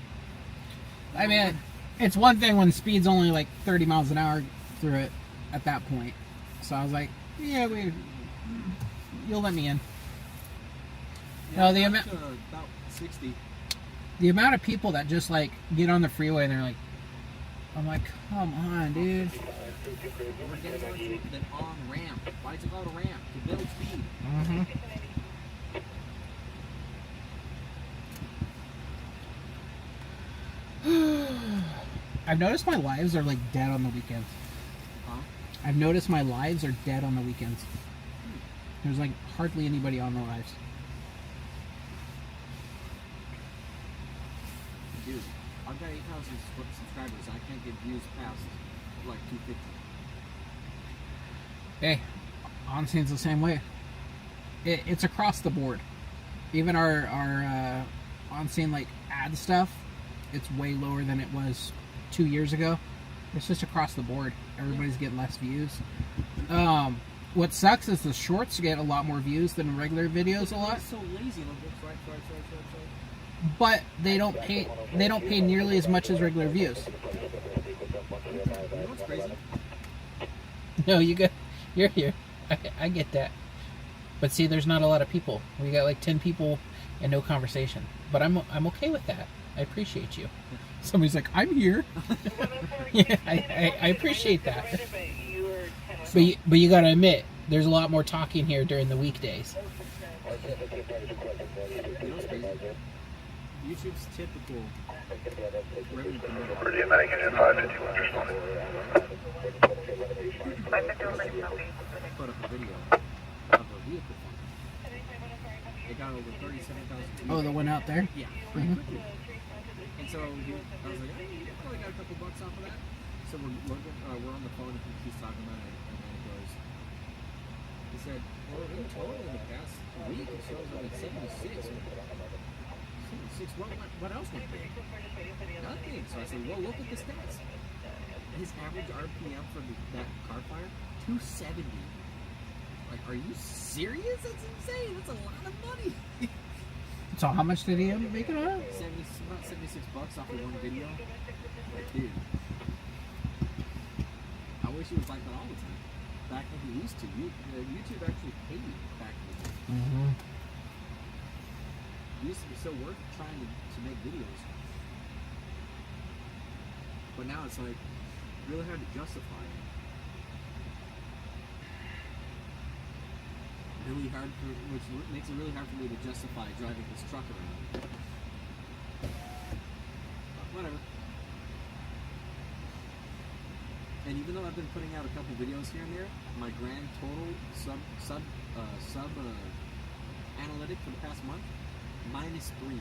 I mean, it's one thing when speed's only like 30 miles an hour through it at that point. So I was like, yeah, you'll let me in. No, the amount about 60. the amount of people that just like get on the freeway and they're like, I'm like, come on, dude. We're getting more speed than on ramp. Why is it called a ramp? To build speed. Mm-hmm. I've noticed my lives are like dead on the weekends. Huh? I've noticed my lives are dead on the weekends. There's like hardly anybody on the lives. Dude, I've got 8,000 subscribers. I can't get views past like 250. Hey, on-scene's the same way. It's across the board. Even our on-scene like ad stuff, it's way lower than it was 2 years ago. It's just across the board. Everybody's getting less views. What sucks is the shorts get a lot more views than regular videos a lot, I'm so lazy. Look, right. but they don't pay nearly as much as regular views. You know what's crazy? No, you're here. I get that. But see, there's not a lot of people. We got like 10 people and no conversation. But I'm okay with that. I appreciate you. Somebody's like, I'm here. Yeah, I appreciate that. But you gotta admit, there's a lot more talking here during the weekdays. You know what's crazy? YouTube's typical revenue promoter. For the American 551 responding. Put up a video of a vehicle fund. It got over 37,000 views. Oh, the one out there? Yeah, pretty quickly. And so I was like, hey, you probably got a couple bucks off of that. So we're on the phone and he's talking about it, and then it goes. He said, well, in total in the past week it shows like 76. 76. What else went big? Nothing. So I said, well, look at the stats. His average RPM for that car fire, 270. Like, are you serious? That's insane. That's a lot of money. So how much did he end up making on it? About $76 off of one video. Like, dude. I wish it was like that all the time. Back when he used to. YouTube actually paid back in the day. Mm-hmm. It used to be so worth trying to make videos. But now it's like really hard to justify it. Really hard which makes it really hard for me to justify driving this truck around. But whatever. And even though I've been putting out a couple videos here and there, my grand total sub analytic for the past month, -3.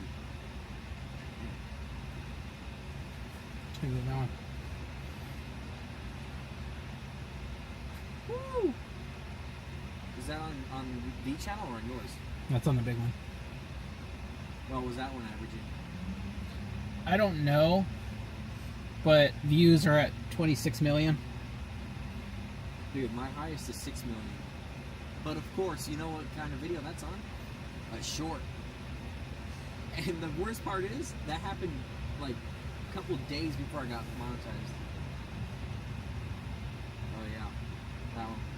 Check it out. Woo! Is that on the channel or on yours? That's on the big one. Well, was that one averaging? I don't know, but views are at 26 million. Dude, my highest is 6 million. But of course, you know what kind of video that's on? A short. And the worst part is, that happened like a couple of days before I got monetized. Oh yeah,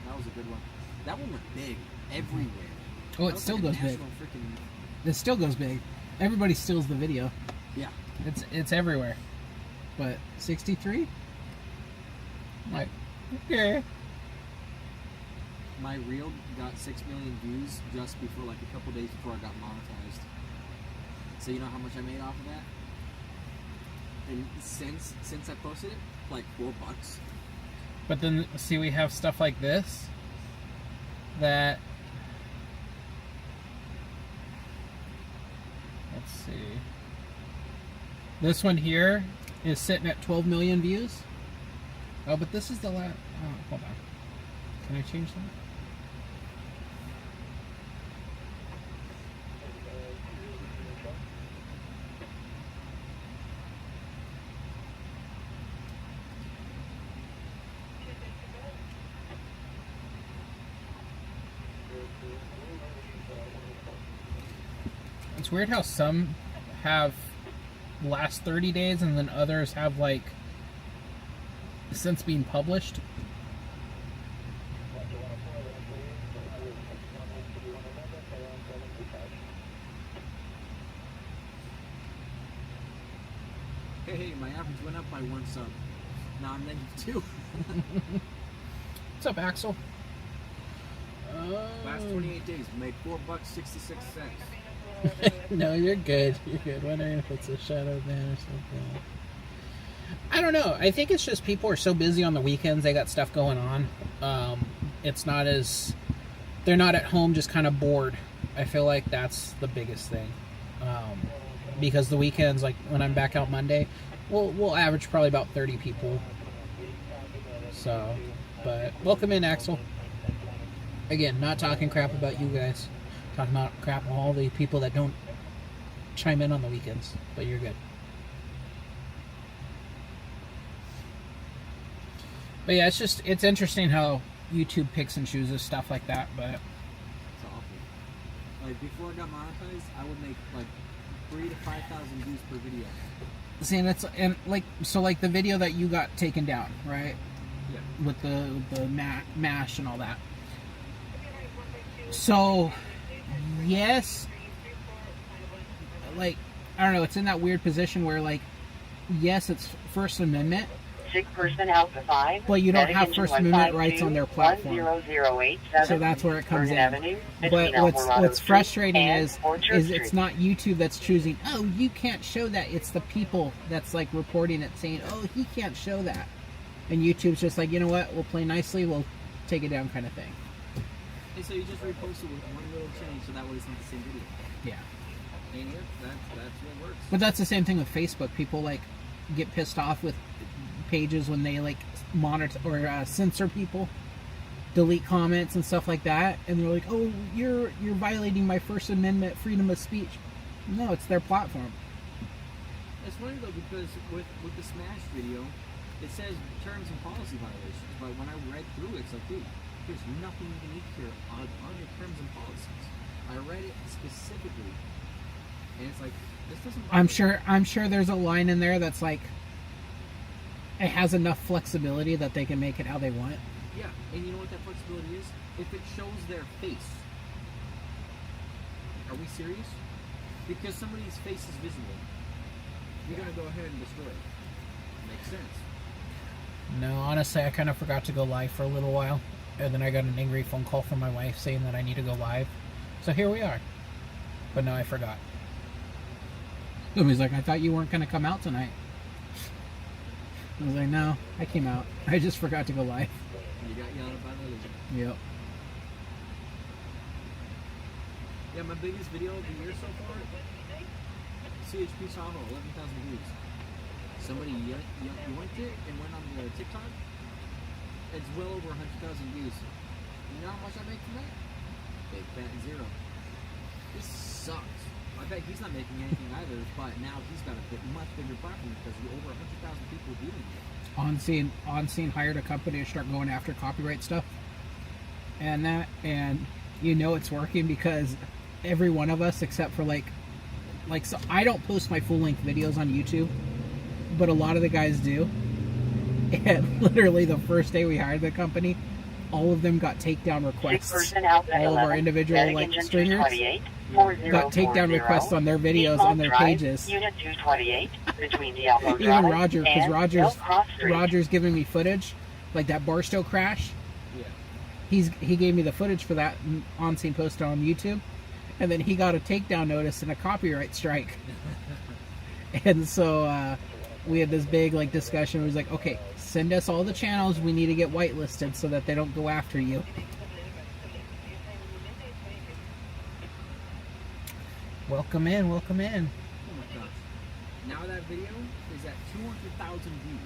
that was a good one. That one went big everywhere. Oh, it still goes big. It still goes big. Everybody steals the video. Yeah. It's everywhere. But 63? Like, okay. My reel got 6 million views just before, like a couple days before I got monetized. So you know how much I made off of that? And since I posted it, like $4. But then, see, we have stuff like this that, let's see, this one here is sitting at 12 million views. Oh, but this is the last, oh, hold on. Can I change that? It's weird how some have the last 30 days and then others have like since being published. Hey, my average went up by 1 sub. Now I'm -2. What's up, Axel? Last 28 days, made $4.66. No, you're good. You're good. Wondering if it's a shadow ban or something. I don't know. I think it's just people are so busy on the weekends. They got stuff going on. It's not as... They're not at home just kind of bored. I feel like that's the biggest thing. Because the weekends, like when I'm back out Monday, we'll average probably about 30 people. So, but welcome in, Axel. Again, not talking crap about you guys. Talking about crap on all the people that don't chime in on the weekends. But you're good. But yeah, it's interesting how YouTube picks and chooses stuff like that, but It's awful. Like before I got monetized, I would make like 3,000 to 5,000 views per video. see, and like the video that you got taken down, right? Yeah. With the mash and all that. So, yes, like I don't know, it's in that weird position where, like, yes, it's First Amendment, Sick person Alpha 5. but you don't have First Amendment rights on their platform. 10087. So that's where it comes Vernon in. Avenue, But between Alvarado what's Street frustrating and is Orchard Street. it's not YouTube that's choosing, oh, you can't show that. It's the people that's, like, reporting it, saying, oh, he can't show that. And YouTube's just like, you know what, we'll play nicely, we'll take it down kind of thing. And so you just repost it with one little change, so that way it's not the same video. Yeah. And that's what works. But that's the same thing with Facebook. People, like, get pissed off with pages when they, like, monitor or censor people, delete comments and stuff like that, and they're like, oh, you're violating my First Amendment freedom of speech. No, it's their platform. It's funny though, because with the Smash video, it says terms and policy violations, but when I read through it, it's like, dude, there's nothing unique here on your terms and policies. I read it specifically, and it's like, this doesn't. I'm sure there's a line in there that's like, it has enough flexibility that they can make it how they want. Yeah, and you know what that flexibility is? If it shows their face. Are we serious? Because somebody's face is visible, you're gonna go ahead and destroy it. Makes sense. No, honestly, I kind of forgot to go live for a little while, and then I got an angry phone call from my wife saying that I need to go live. So here we are. But no, I forgot. Somebody's like, I thought you weren't going to come out tonight. I was like, no, I came out. I just forgot to go live. You got yelled at by the lady. Yep. Yeah, my biggest video of the year so far, CHP Savo, 11,000 views. Somebody yoinked it and went on the TikTok. It's well over 100,000 views. You know how much I make from that? Big fat zero. This sucks. I bet he's not making anything either, but now he's got a much bigger platform because over 100,000 people viewing it. On-scene hired a company to start going after copyright stuff. And you know it's working because every one of us, except for like so I don't post my full-length videos on YouTube, but a lot of the guys do. And literally the first day we hired the company, all of them got takedown requests. All of our individual like stringers got takedown requests on their videos on their pages. Unit 228 between the Alpha Even Roger, because and Roger's giving me footage, like that Barstow crash. Yeah. He gave me the footage for that on-scene post on YouTube, and then he got a takedown notice and a copyright strike. And so we had this big like discussion. It was like, okay, send us all the channels we need to get whitelisted so that they don't go after you. Welcome in, welcome in. Oh my gosh. Now that video is at 200,000 views.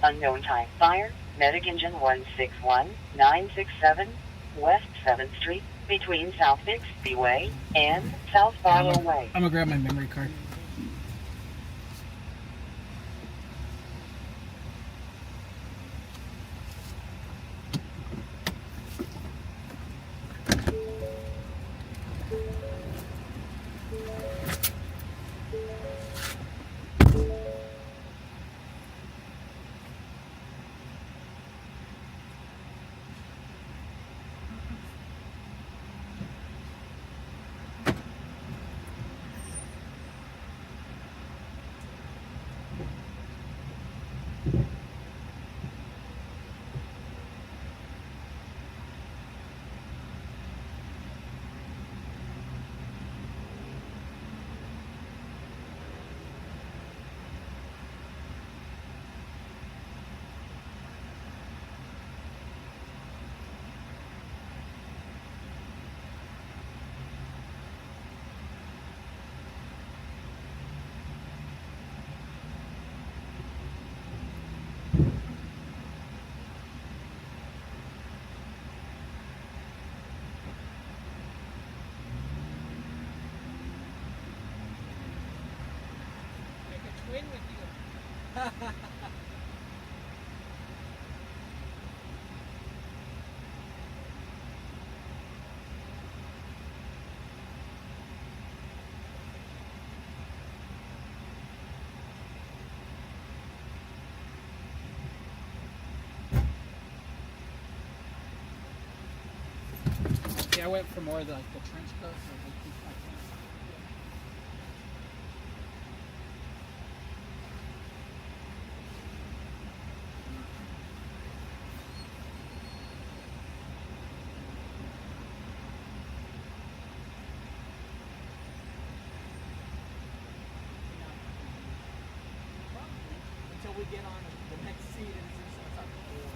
Unknown time. Fire. Medic engine 161967 West 7th Street between South Bixby Way and South Barlow Way. I'm gonna grab my memory card. Win with you. Yeah, I went for more of the, like the trench coats or like get on the next seat and it's just starts pouring.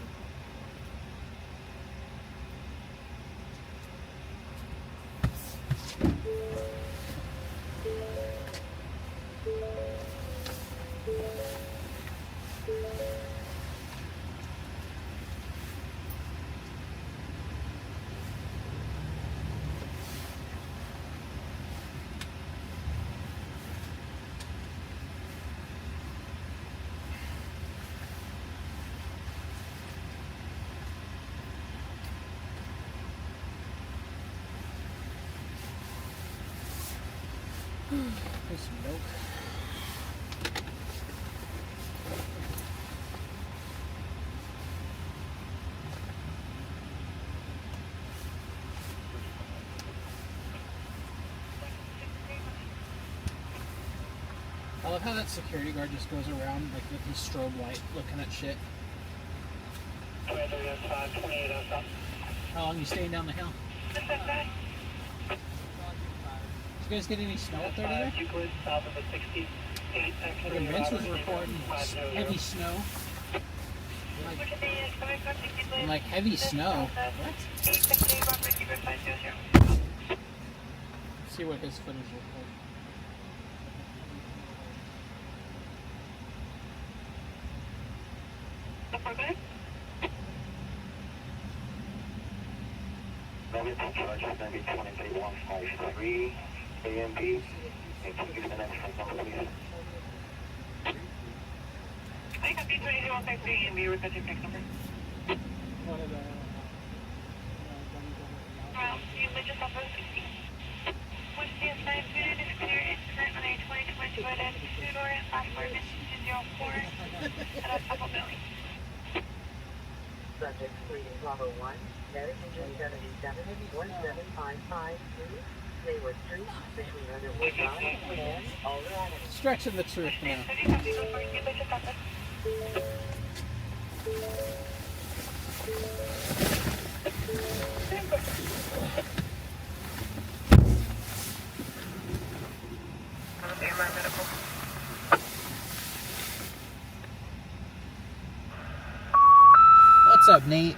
There's some milk. I love how that security guard just goes around like with his strobe light looking at shit. 28 outside. How long you staying down the hill? Did you guys get any snow up there today? Euclid, south of the 68. Like Vince was reporting heavy snow. Like heavy snow. What? See what his footage looks like. Negative charge is going to be 23153 AMP. And can you give me the next phone number, please? I got B20153 and B requesting fix number. Well, you may just offer 60. Which the assigned food is clear and current on a 2022 identity two-door, last four digits 204 at a Apple Valley. Subject 3 Bravo 1, Medication 77-17553, Hayward Street, between Underwood Drive and Alderaan. Stretching the truth now. What's up, Nate?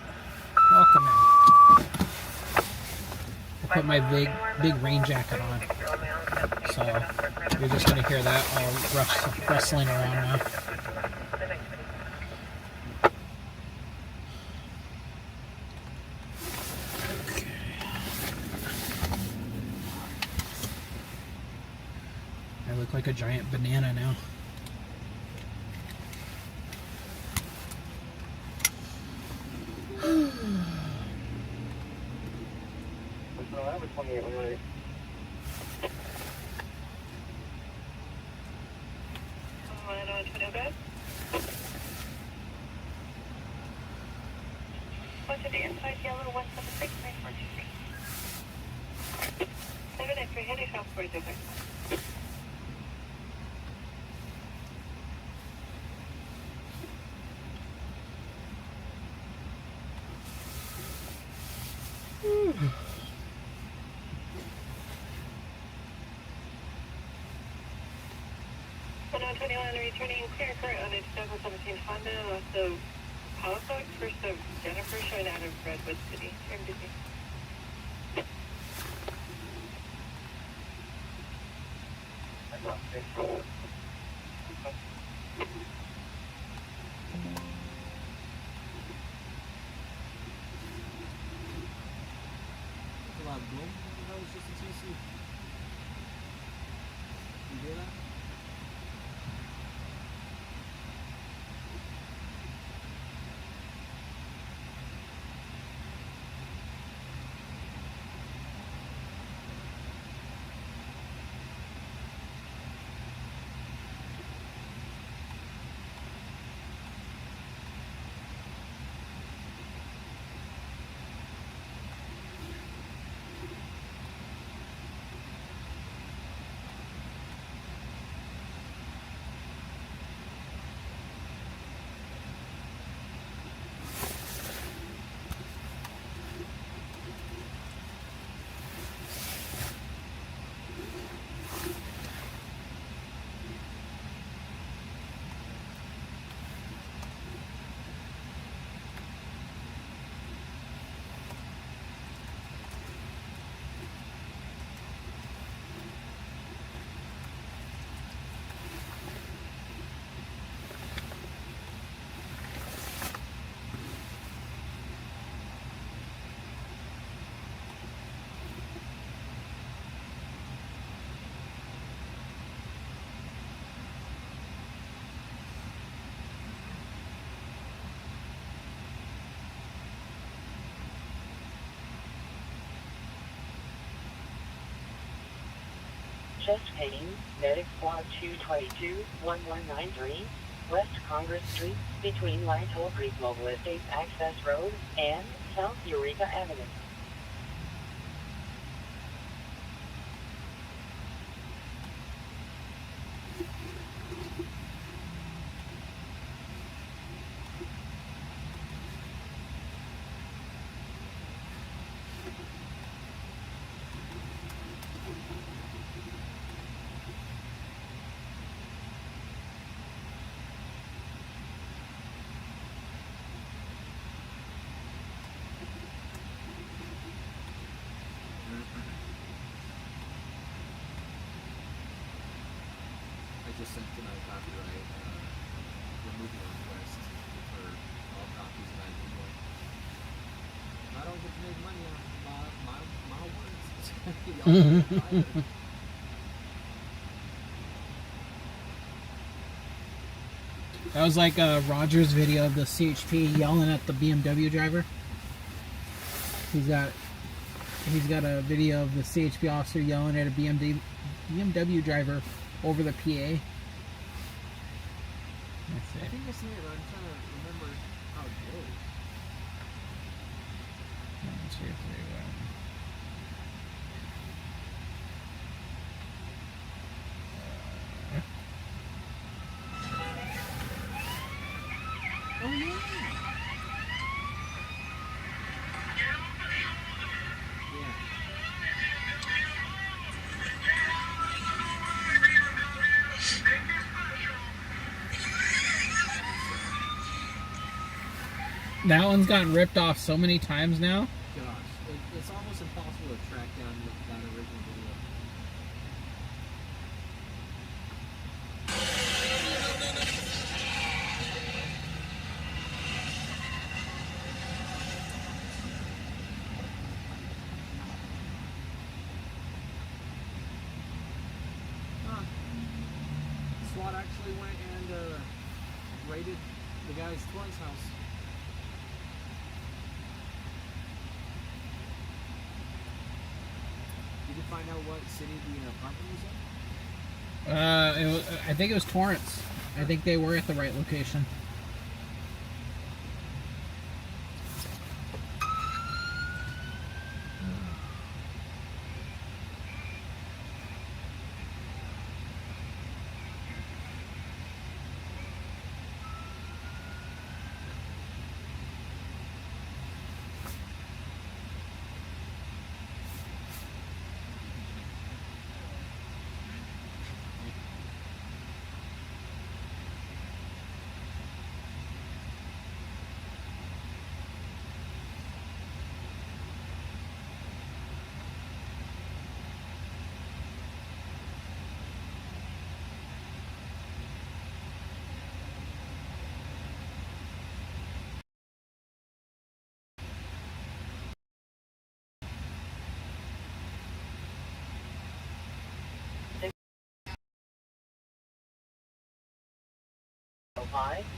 Welcome in. I put my big rain jacket on, so you're just gonna hear that all rustling around now. I look like a giant banana now. No, I have a 28 one ready. What's the inside yellow 176 9423? 7 X-ray heading south 42. Returning clear current on a 2017 Honda, also Halifax, first of Jennifer, showing out of Redwood City. Turn busy. A lot of boom. That was just a TC. You hear that? chest pain, medic squad 222-1193, West Congress Street, between Lighthole Creek Mobile Estates Access Road and South Eureka Avenue. I just sent to my copyright removal request for all copies of that video. I don't get to make money on my words. Y'all get fired. That was like Roger's video of the CHP yelling at the BMW driver. He's got a video of the CHP officer yelling at a BMW driver over the PA. That's I it. think I see it, but I'm trying to remember how it goes. 1, 2, 3, 1. Oh yeah. Yeah. That one's gotten ripped off so many times now. Gosh, it's almost impossible to track down that original video. Huh. SWAT actually went and raided the guy's twice house. Did you find out what city the apartment was in? I think it was Torrance. I think they were at the right location.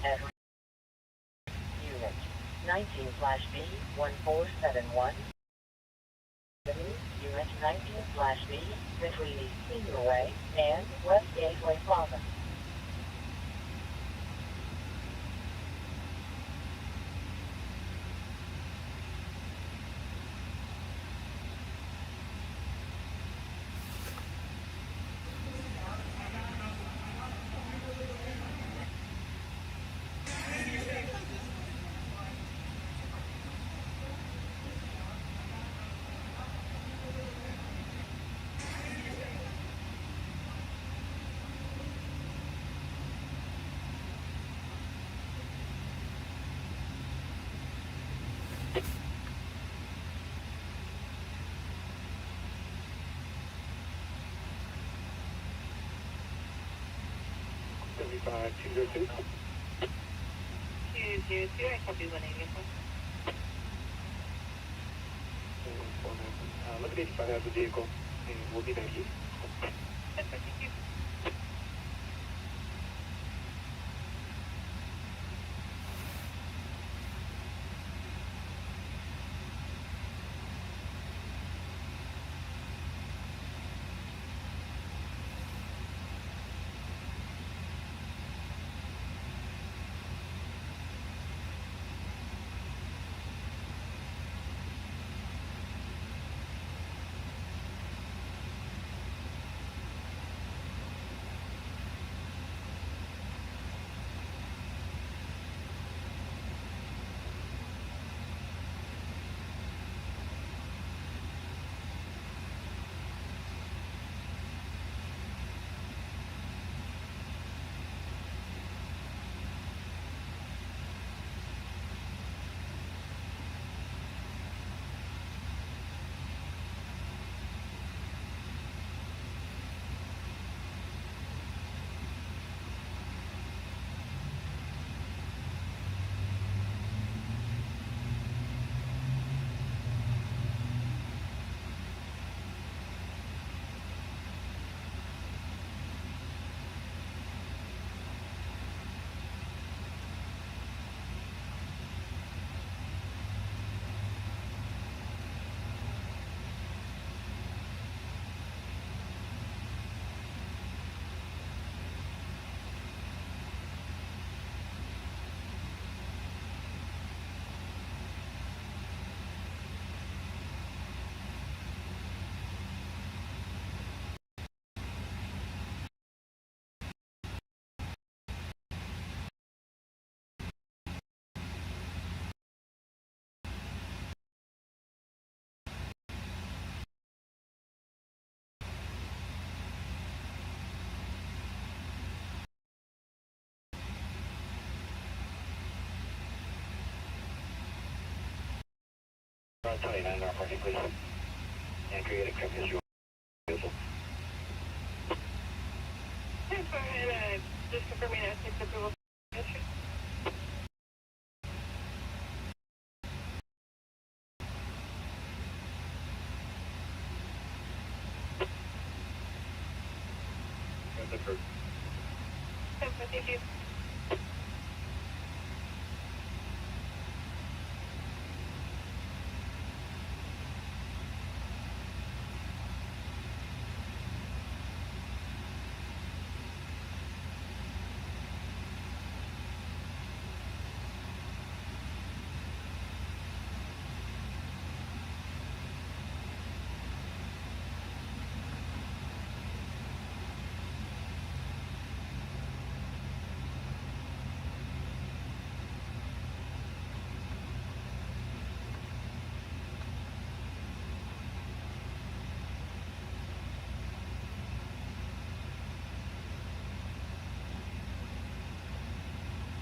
At Unit 19/B 1471. Unit 19/B between Senior Way and West Gateway Plaza. Five, 202. 202, I copy 184. Look at 85 as the vehicle, and we'll be back here. That's right, thank you. Run 29 North Market, please. And create a crimp history. Beautiful. Thanks for just confirming that it's approval. History. That's approved. Thank you.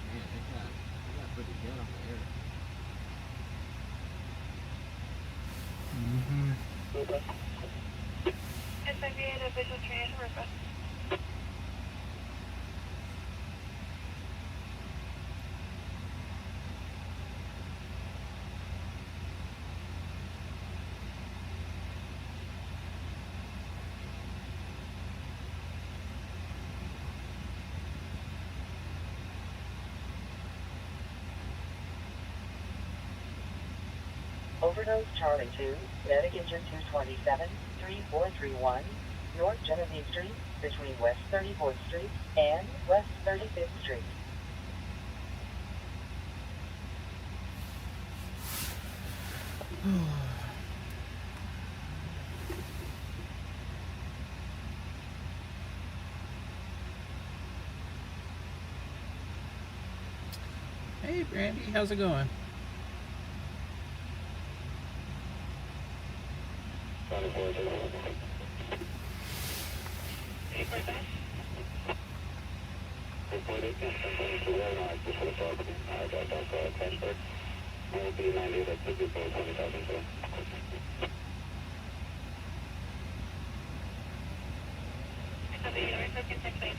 Man, they got pretty good on the air. SIV and official transfer request. Overdose Charlie 2, Medic Engine 227, 3431, North Genevieve Street, between West 34th Street and West 35th Street. Hey, Brandy, how's it going?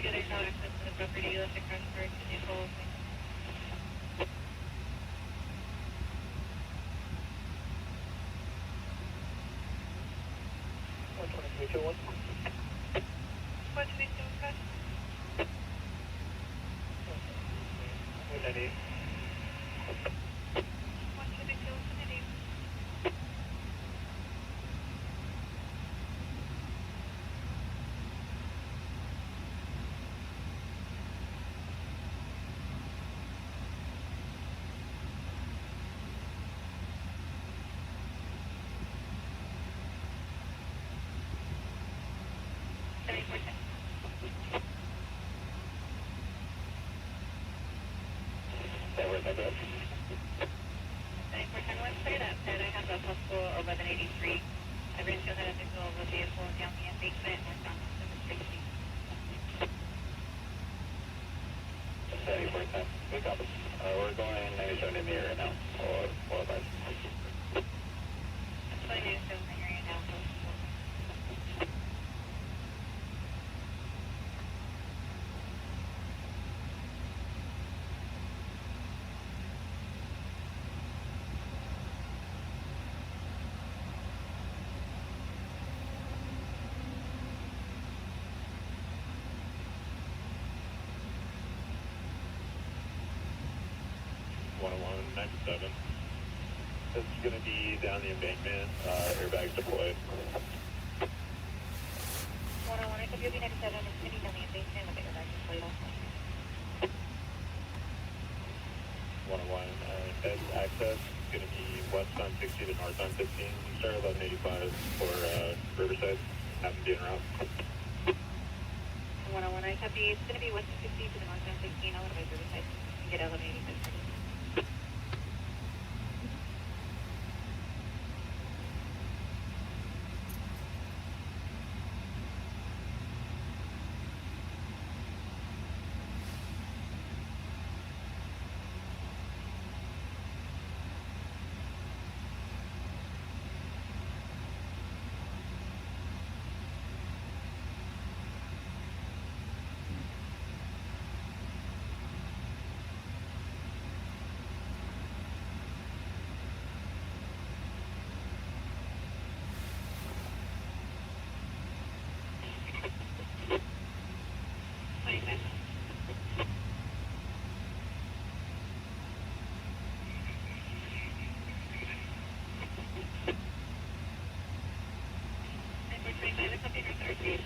There's no access to the property. Let's across for vehicles. What do we do, Chris? What do we do, Kennedy? We're going 97 in the area now. Or advice. This is going to be down the embankment, airbags deployed. 101, I could be 97, it's going to be down the embankment with the airbags deployed also. 101, bed access is going to be west on 60 to north on 15. Start 1185 for Riverside. Happen to be en route. 101, I copy. It's going to be west of 50 to the north on 16. I'll advise Riverside and get 1185 ready. We're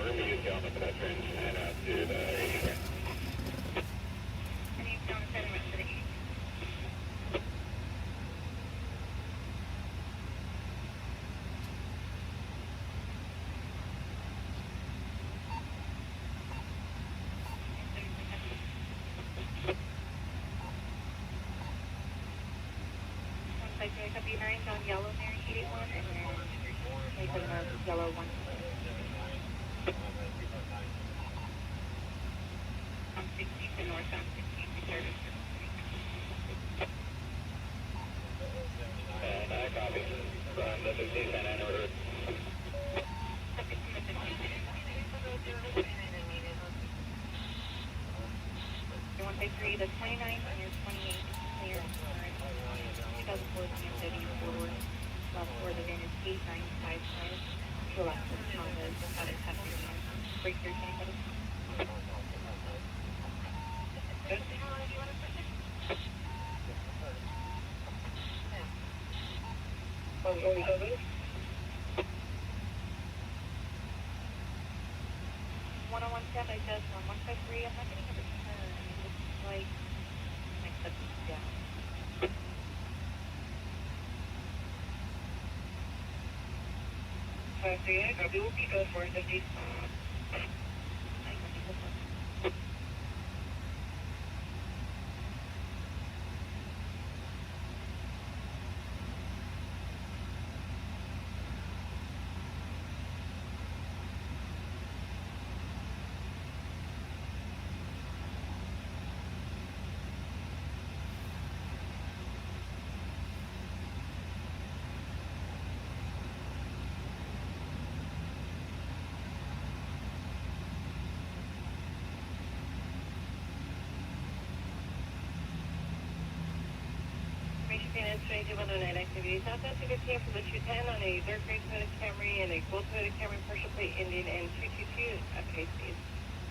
going to use down the pedestrian and to the 80. And he's down 7 minutes to the east. Like a copy 9 on yellow there, 81, and then take a yellow 1. On 16th and north on 16th service. And I copy. From the 15th and Andover. 153, the 29th and your 28th clear. 2004 BMW forward. Left for the van is 8955. To left for the Honda, out of Husky Break your tank. Good. Oh, we go this? 101 step, I just 153. I'm not getting a return. It looks like my step is down. So yeah, copy will be go for 50. Maintenance 2209 activity. Southwest 15 for the 210 on a dirt grade Toyota Camry and a gold Toyota Camry partial plate Indian and 222 at speed.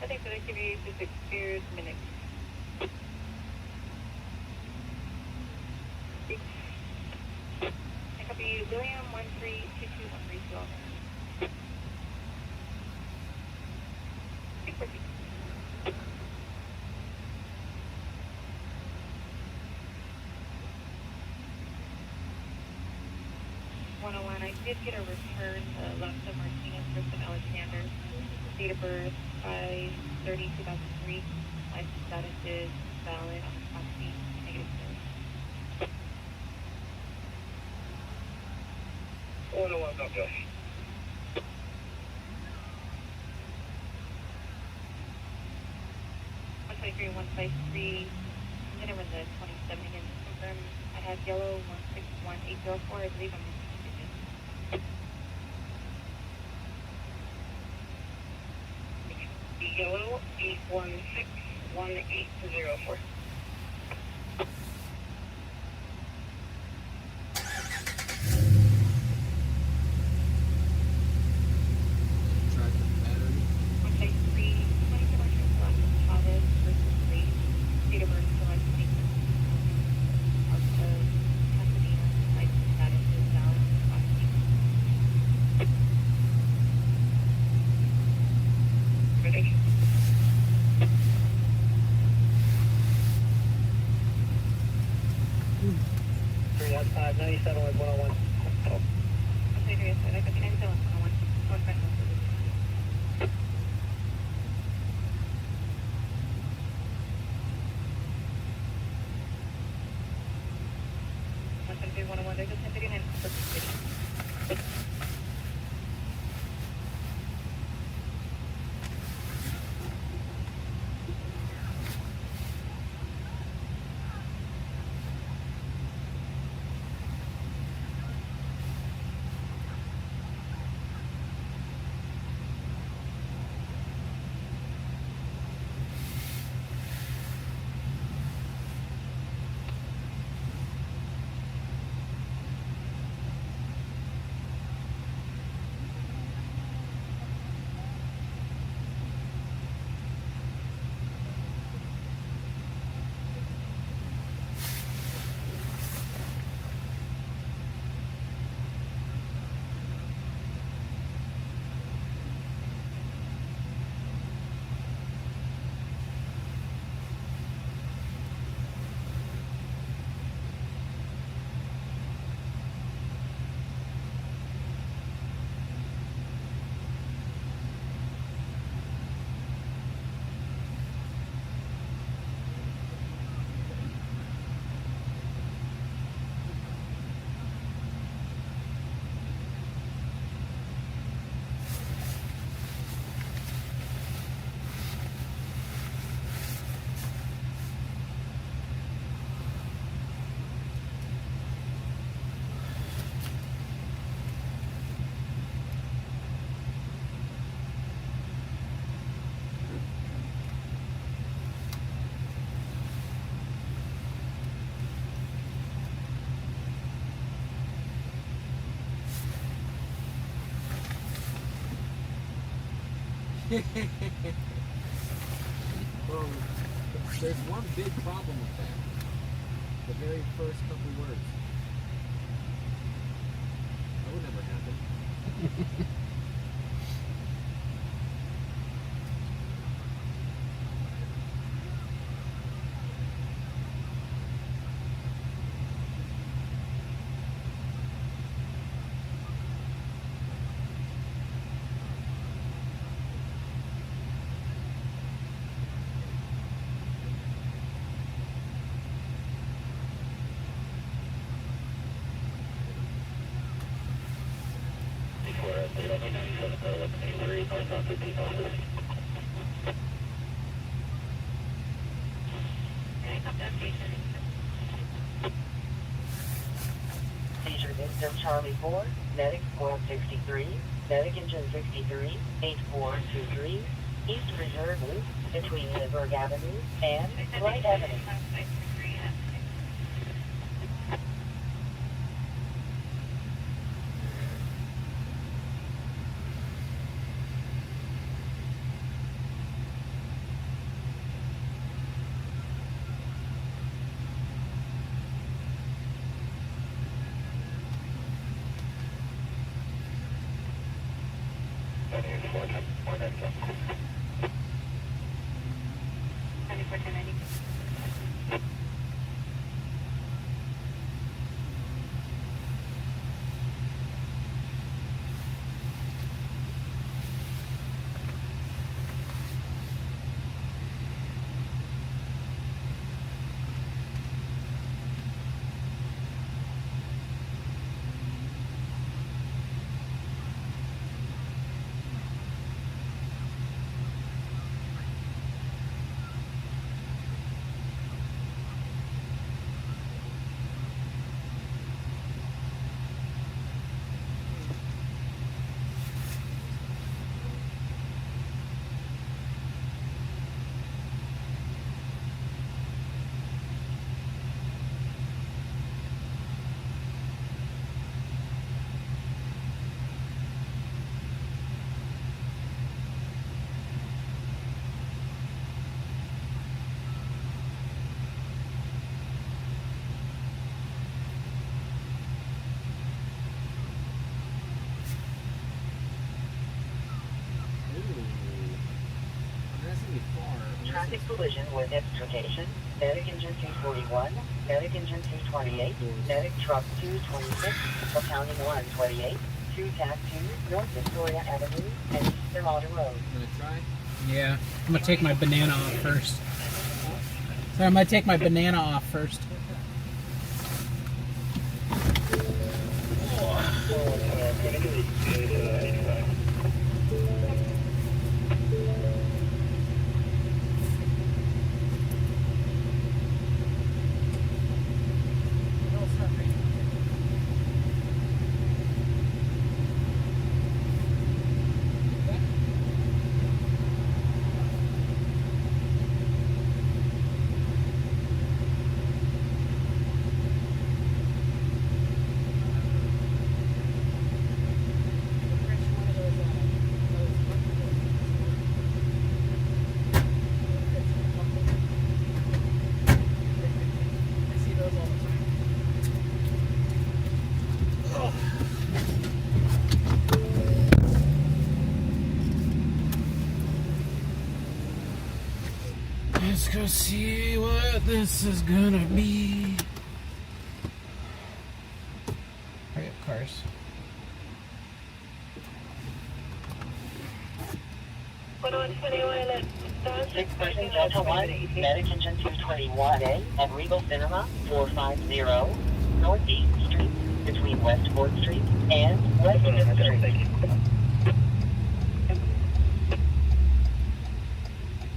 I think for the activity is 6 years minutes. I copy William 13221312. Perfect. 101, I did get a return to left of Martinez, first of Alexander. Date of birth, 5/30/2003. License status is valid on the property, negative 101, go Josh. 123, 153. I'm gonna run the 27 again to confirm. I have yellow 161804. I believe I'm missing a digit. Yellow 8161804. Tried the battery. 153, 20 commercial Colossus Chavez versus Reed. Date of birth, July 25th. Of the Pasadena, license status is valid. Ready? 31597 with 101. I'm sorry, I got the end zone 101. 151. 101, there's a 1039 for the city. Well, there's one big problem with that. The very first couple words. That would never happen. Seizure victim Charlie 4, medic squad 63, medic engine 63, 8423, East Reserve Loop, between Lindbergh Avenue and Wright Avenue. Traffic collision with extrication, medic engine 241, medic engine 228, medic truck 226, accounting 128, 2 TAC 2, North Victoria Avenue, and East Thermota Road. Gonna try? Yeah, I'm gonna take my banana off first. So I'm gonna take my banana off first. Let's go see what this is gonna be. Hurry up, cars. Six-person Delta 1, medic engine 221A at Regal Cinema, 450, Northeast Street, between West 4th Street and West 5th Street.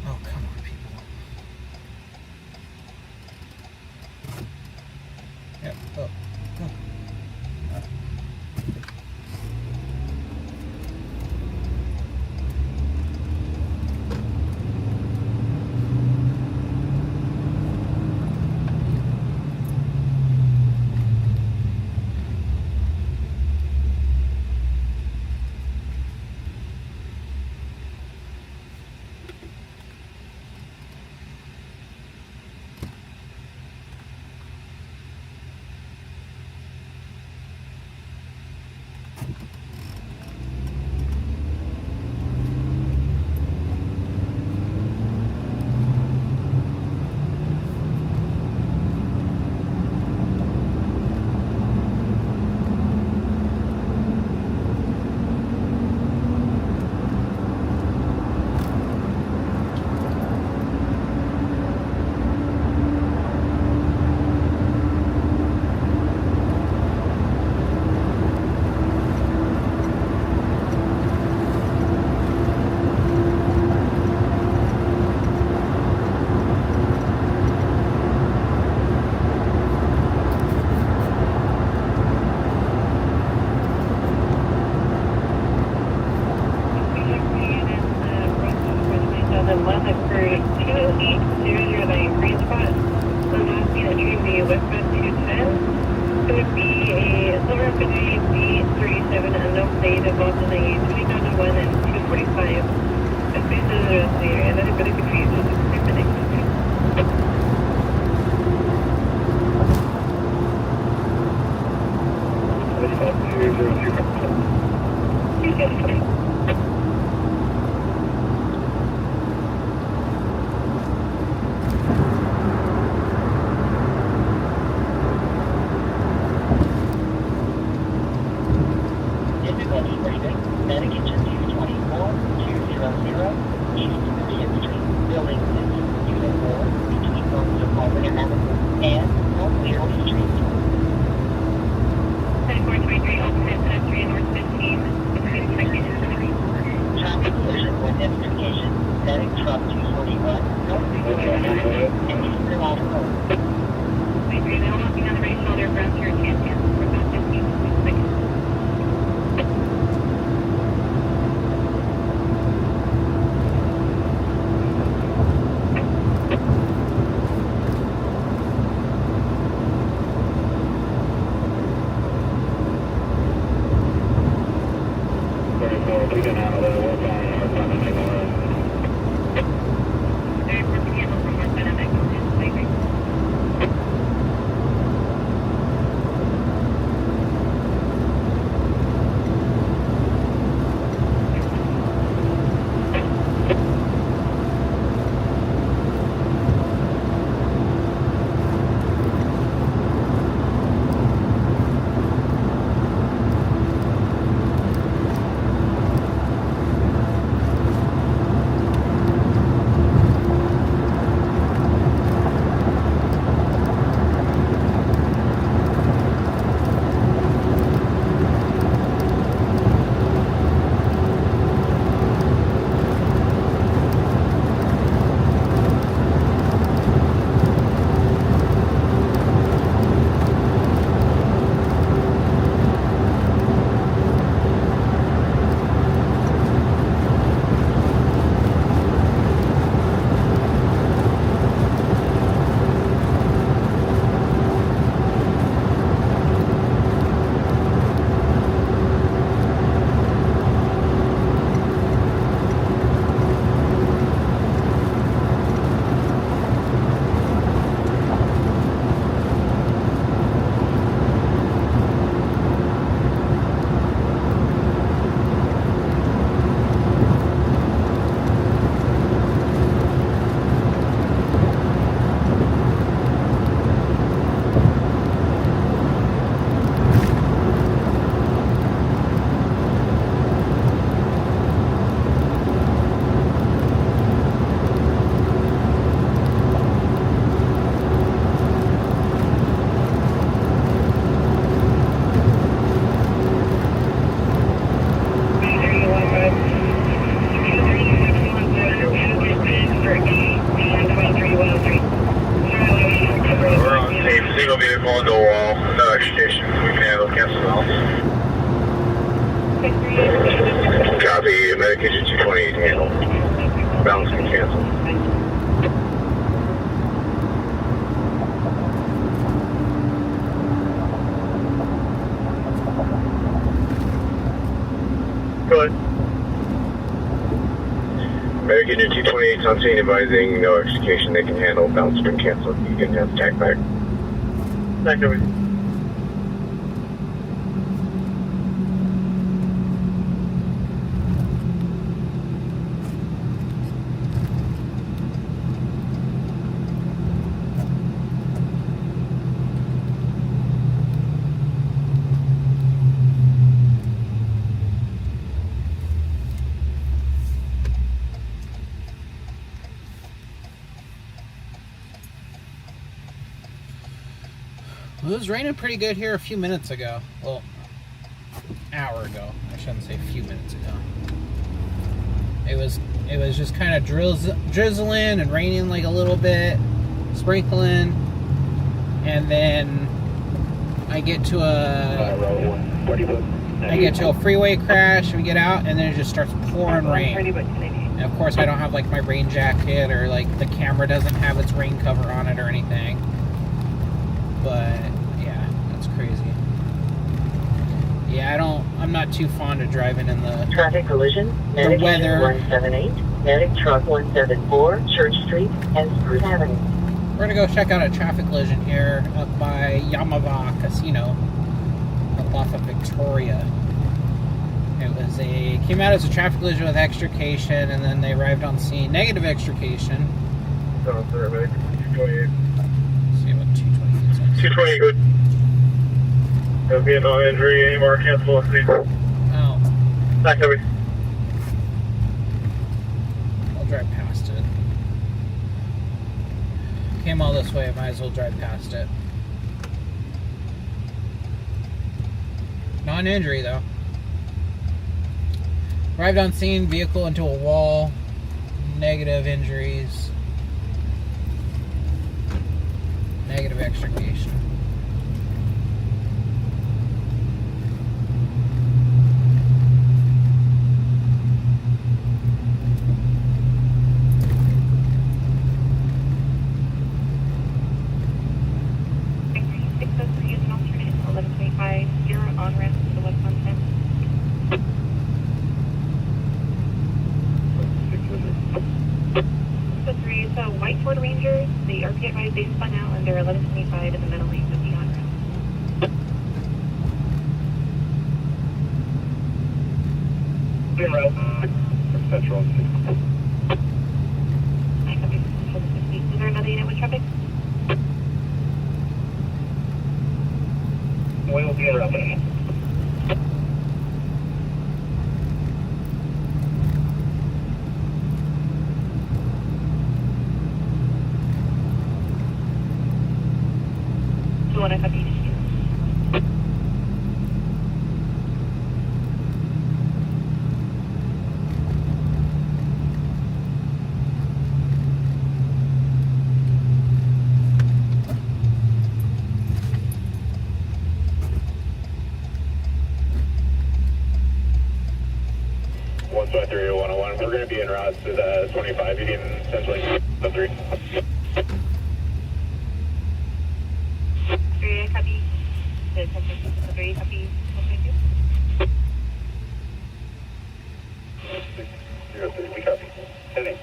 Oh, come on, people. Yep, oh, go. 220 westbound 210. It's going to be a silver Fiji B37 unknown plate involved in a 2001 and 245. This is the rest of the area. That is going to confuse you. Difficulty breathing. Medic engine 224-200 East 30th Street. Building 6, Unit 4, between homes of Albany Avenue and North Leroy Street. 7423, alternate pedestrian north 15, between 2nd and 3rd. Traffic collision with identification. Medic truck 241, North Leroy Avenue and East Nevada Road. 23, now walking on the right shoulder, brown shirt, tan, for about 15 seconds. We can handle it. We're fine. We're fine to make it work. Very important to handle from north side of Mexico. Copy, medication 228 handle. Balance can cancel. Go ahead. Medication 228 on scene advising no execution. They can handle. Balance been canceled. You can have tack back. Thank you. Well, it was raining pretty good here a few minutes ago. Well, hour ago. I shouldn't say a few minutes ago. It was just kind of drizzling and raining like a little bit, sprinkling, and then I get to a freeway crash and we get out, and then it just starts pouring rain. And of course, I don't have like my rain jacket, or like the camera doesn't have its rain cover on it or anything. I'm not too fond of driving in the Traffic collision, Medic weather. 178, Medic Truck 174, Church Street, and Spruce Avenue. We're gonna go check out a traffic collision here up by Yamava Casino, up off of Victoria. Came out as a traffic collision with extrication, and then they arrived on scene. Negative extrication. Oh, sorry, Medic. 228. See what 228 says. 228, good. There'll be no injury, any more cancel on scene. Oh, Back heavy. I'll drive past it. Came all this way, might as well drive past it. Non-injury though. Arrived on scene, vehicle into a wall. Negative injuries. Negative extrication. Use an alternate 1125, 0 on ramp to the west sunset. 603 is a white Ford Ranger. The RP advised they spun out under 1125 in the middle lane of the on ramp. Green route. Central. I copy. Is there another unit with traffic? We will be interrupting. The one I copy. We're going to be en route to the 25. You can essentially the 3. 3, I copy. The 3, copy. 122. 03, we copy. Heading.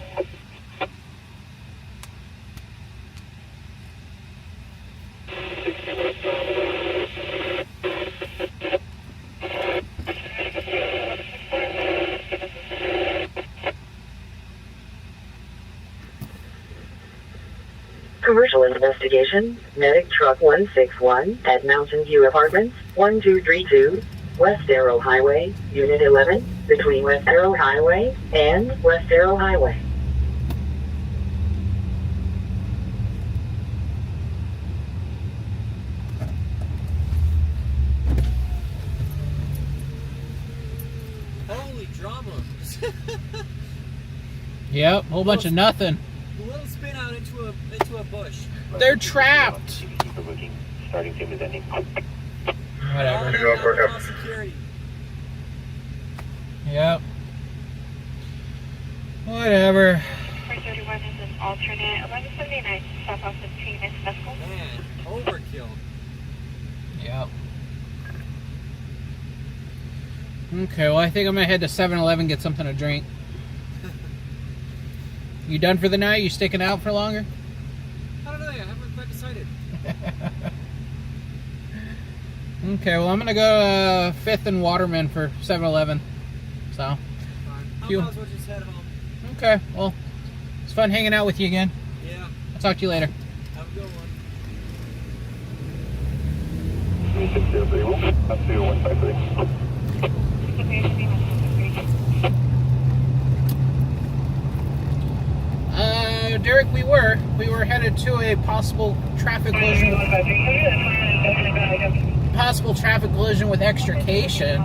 Commercial investigation, Medic Truck 161 at Mountain View Apartments, 1232, West Arrow Highway, Unit 11, between West Arrow Highway and West Arrow Highway. Holy drama. Yep, whole bunch of nothing. A little spin out into a bush. They're trapped. Keep it looking. Starting team is ending. Whatever. Go for it. Cross security. Yep. Whatever. 431 is an alternate 1179 south off of Phoenix Vessel. Man, overkill. Yep. Okay, well I think I'm gonna head to 7-Eleven, get something to drink. You done for the night? You sticking out for longer? I don't know yet. I haven't quite decided. Okay, well I'm gonna go 5th and Waterman for 7-Eleven. So. Fine. I Phew. might as well just head home. Okay, well, it's fun hanging out with you again. Yeah. I'll talk to you later. Have a good one. 3603. Up to 153. Okay, should be 123. Derek, we were headed to a possible traffic collision. Possible traffic collision with extrication,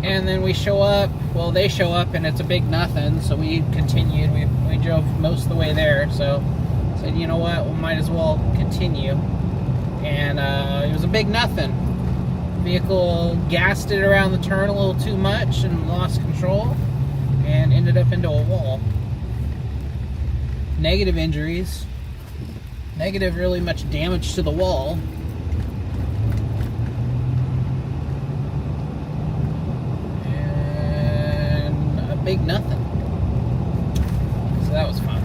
and then we show up. Well, they show up, and it's a big nothing. So we continued. We drove most of the way there. So said, you know what, we might as well continue. And it was a big nothing. Vehicle gassed it around the turn a little too much and lost control, and ended up into a wall. Negative injuries. Negative really much damage to the wall. make nothing. So that was fun.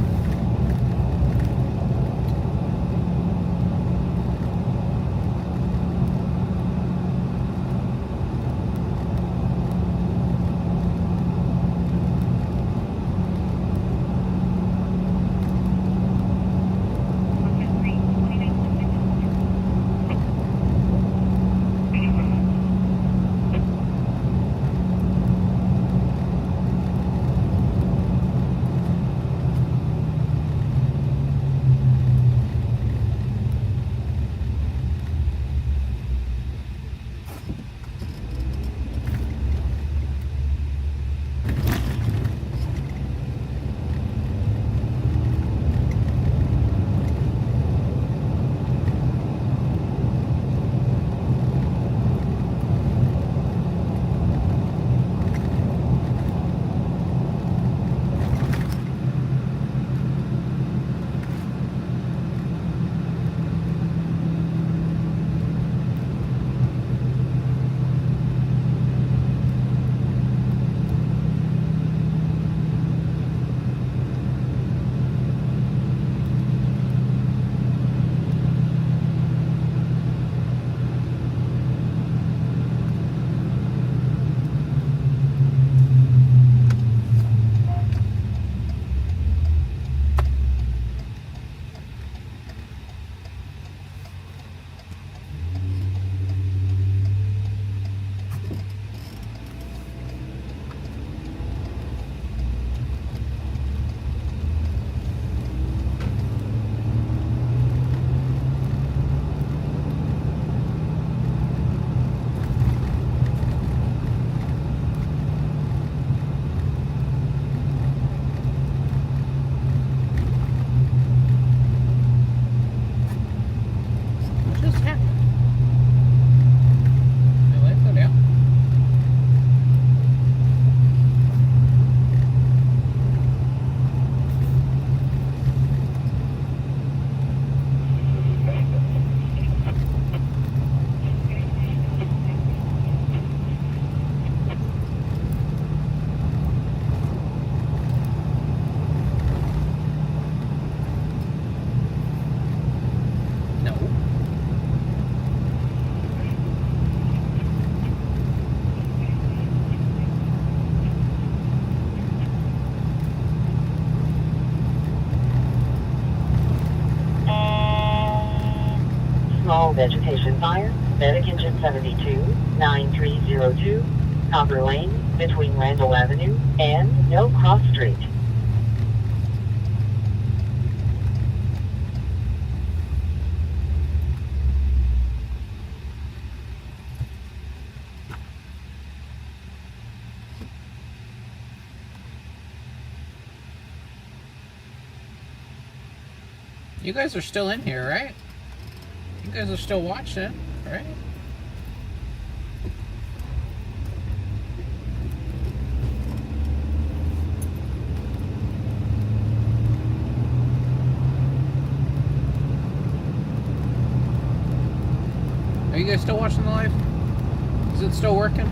Small vegetation fire, medic engine 72, 9302, Copper Lane, between Randall Avenue and No Cross Street. You guys are still in here, right? You guys are still watching, right? Are you guys still watching the live? Is it still working?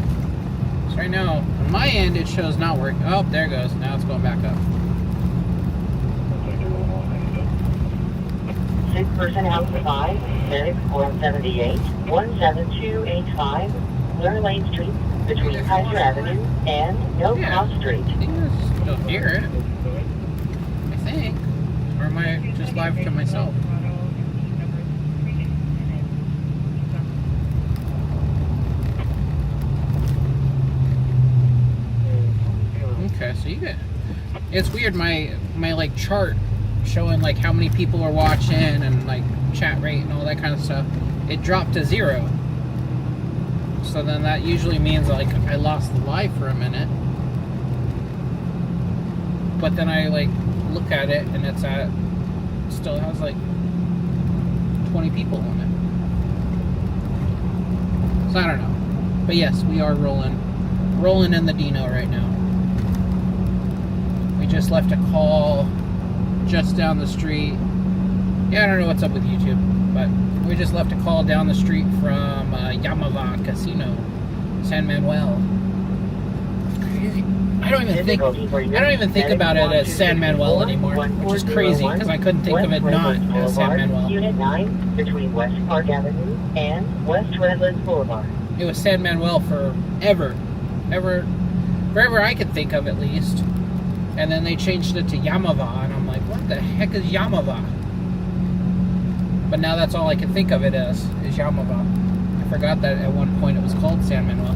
So right now, on my end, it shows not working. Oh, there it goes. Now it's going back up. 6 personnel to 5, medic 478, 17285, Learn Lane Street, between Kaiser Avenue and No Cross Street. You guys still hear it, I think. Or am I just live to myself? Okay, so you get. It's weird. My like chart showing like how many people are watching and like chat rate and all that kind of stuff. It dropped to 0. So then that usually means like I lost the live for a minute. But then I like look at it and it's at still has like 20 people on it. So I don't know. But yes, we are rolling in the Dino right now. We just left a call just down the street. Yeah, I don't know what's up with YouTube, but we just left a call down the street from Yamava Casino, San Manuel. It's crazy. I don't even think about it as San Manuel anymore, which is crazy because I couldn't think of it not as San Manuel. Unit 9 between West Park Avenue and West Redlands Boulevard. It was San Manuel forever I could think of, at least. And then they changed it to Yamava, and I'm like, what the heck is Yamava? But now that's all I can think of it as, is Yamava. I forgot that at one point it was called San Manuel.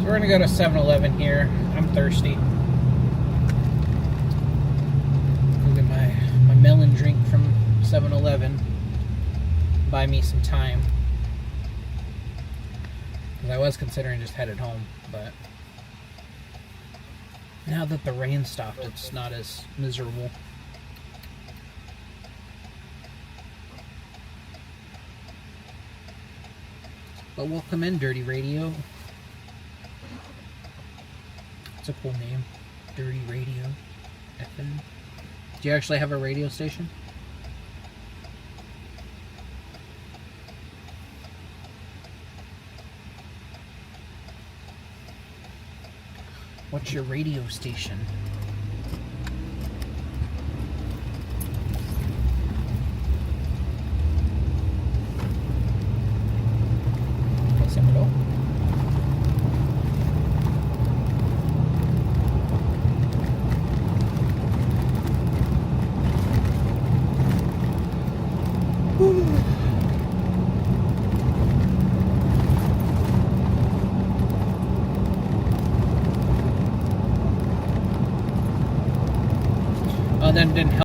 So we're gonna go to 7-Eleven here. I'm thirsty. Go get my melon drink from 7-Eleven. Buy me some time. I was considering just headed home, but now that the rain stopped, it's not as miserable. But welcome in, Dirty Radio. It's a cool name. Dirty Radio FM. Do you actually have a radio station? What's your radio station? Pásamelo. Then didn't help.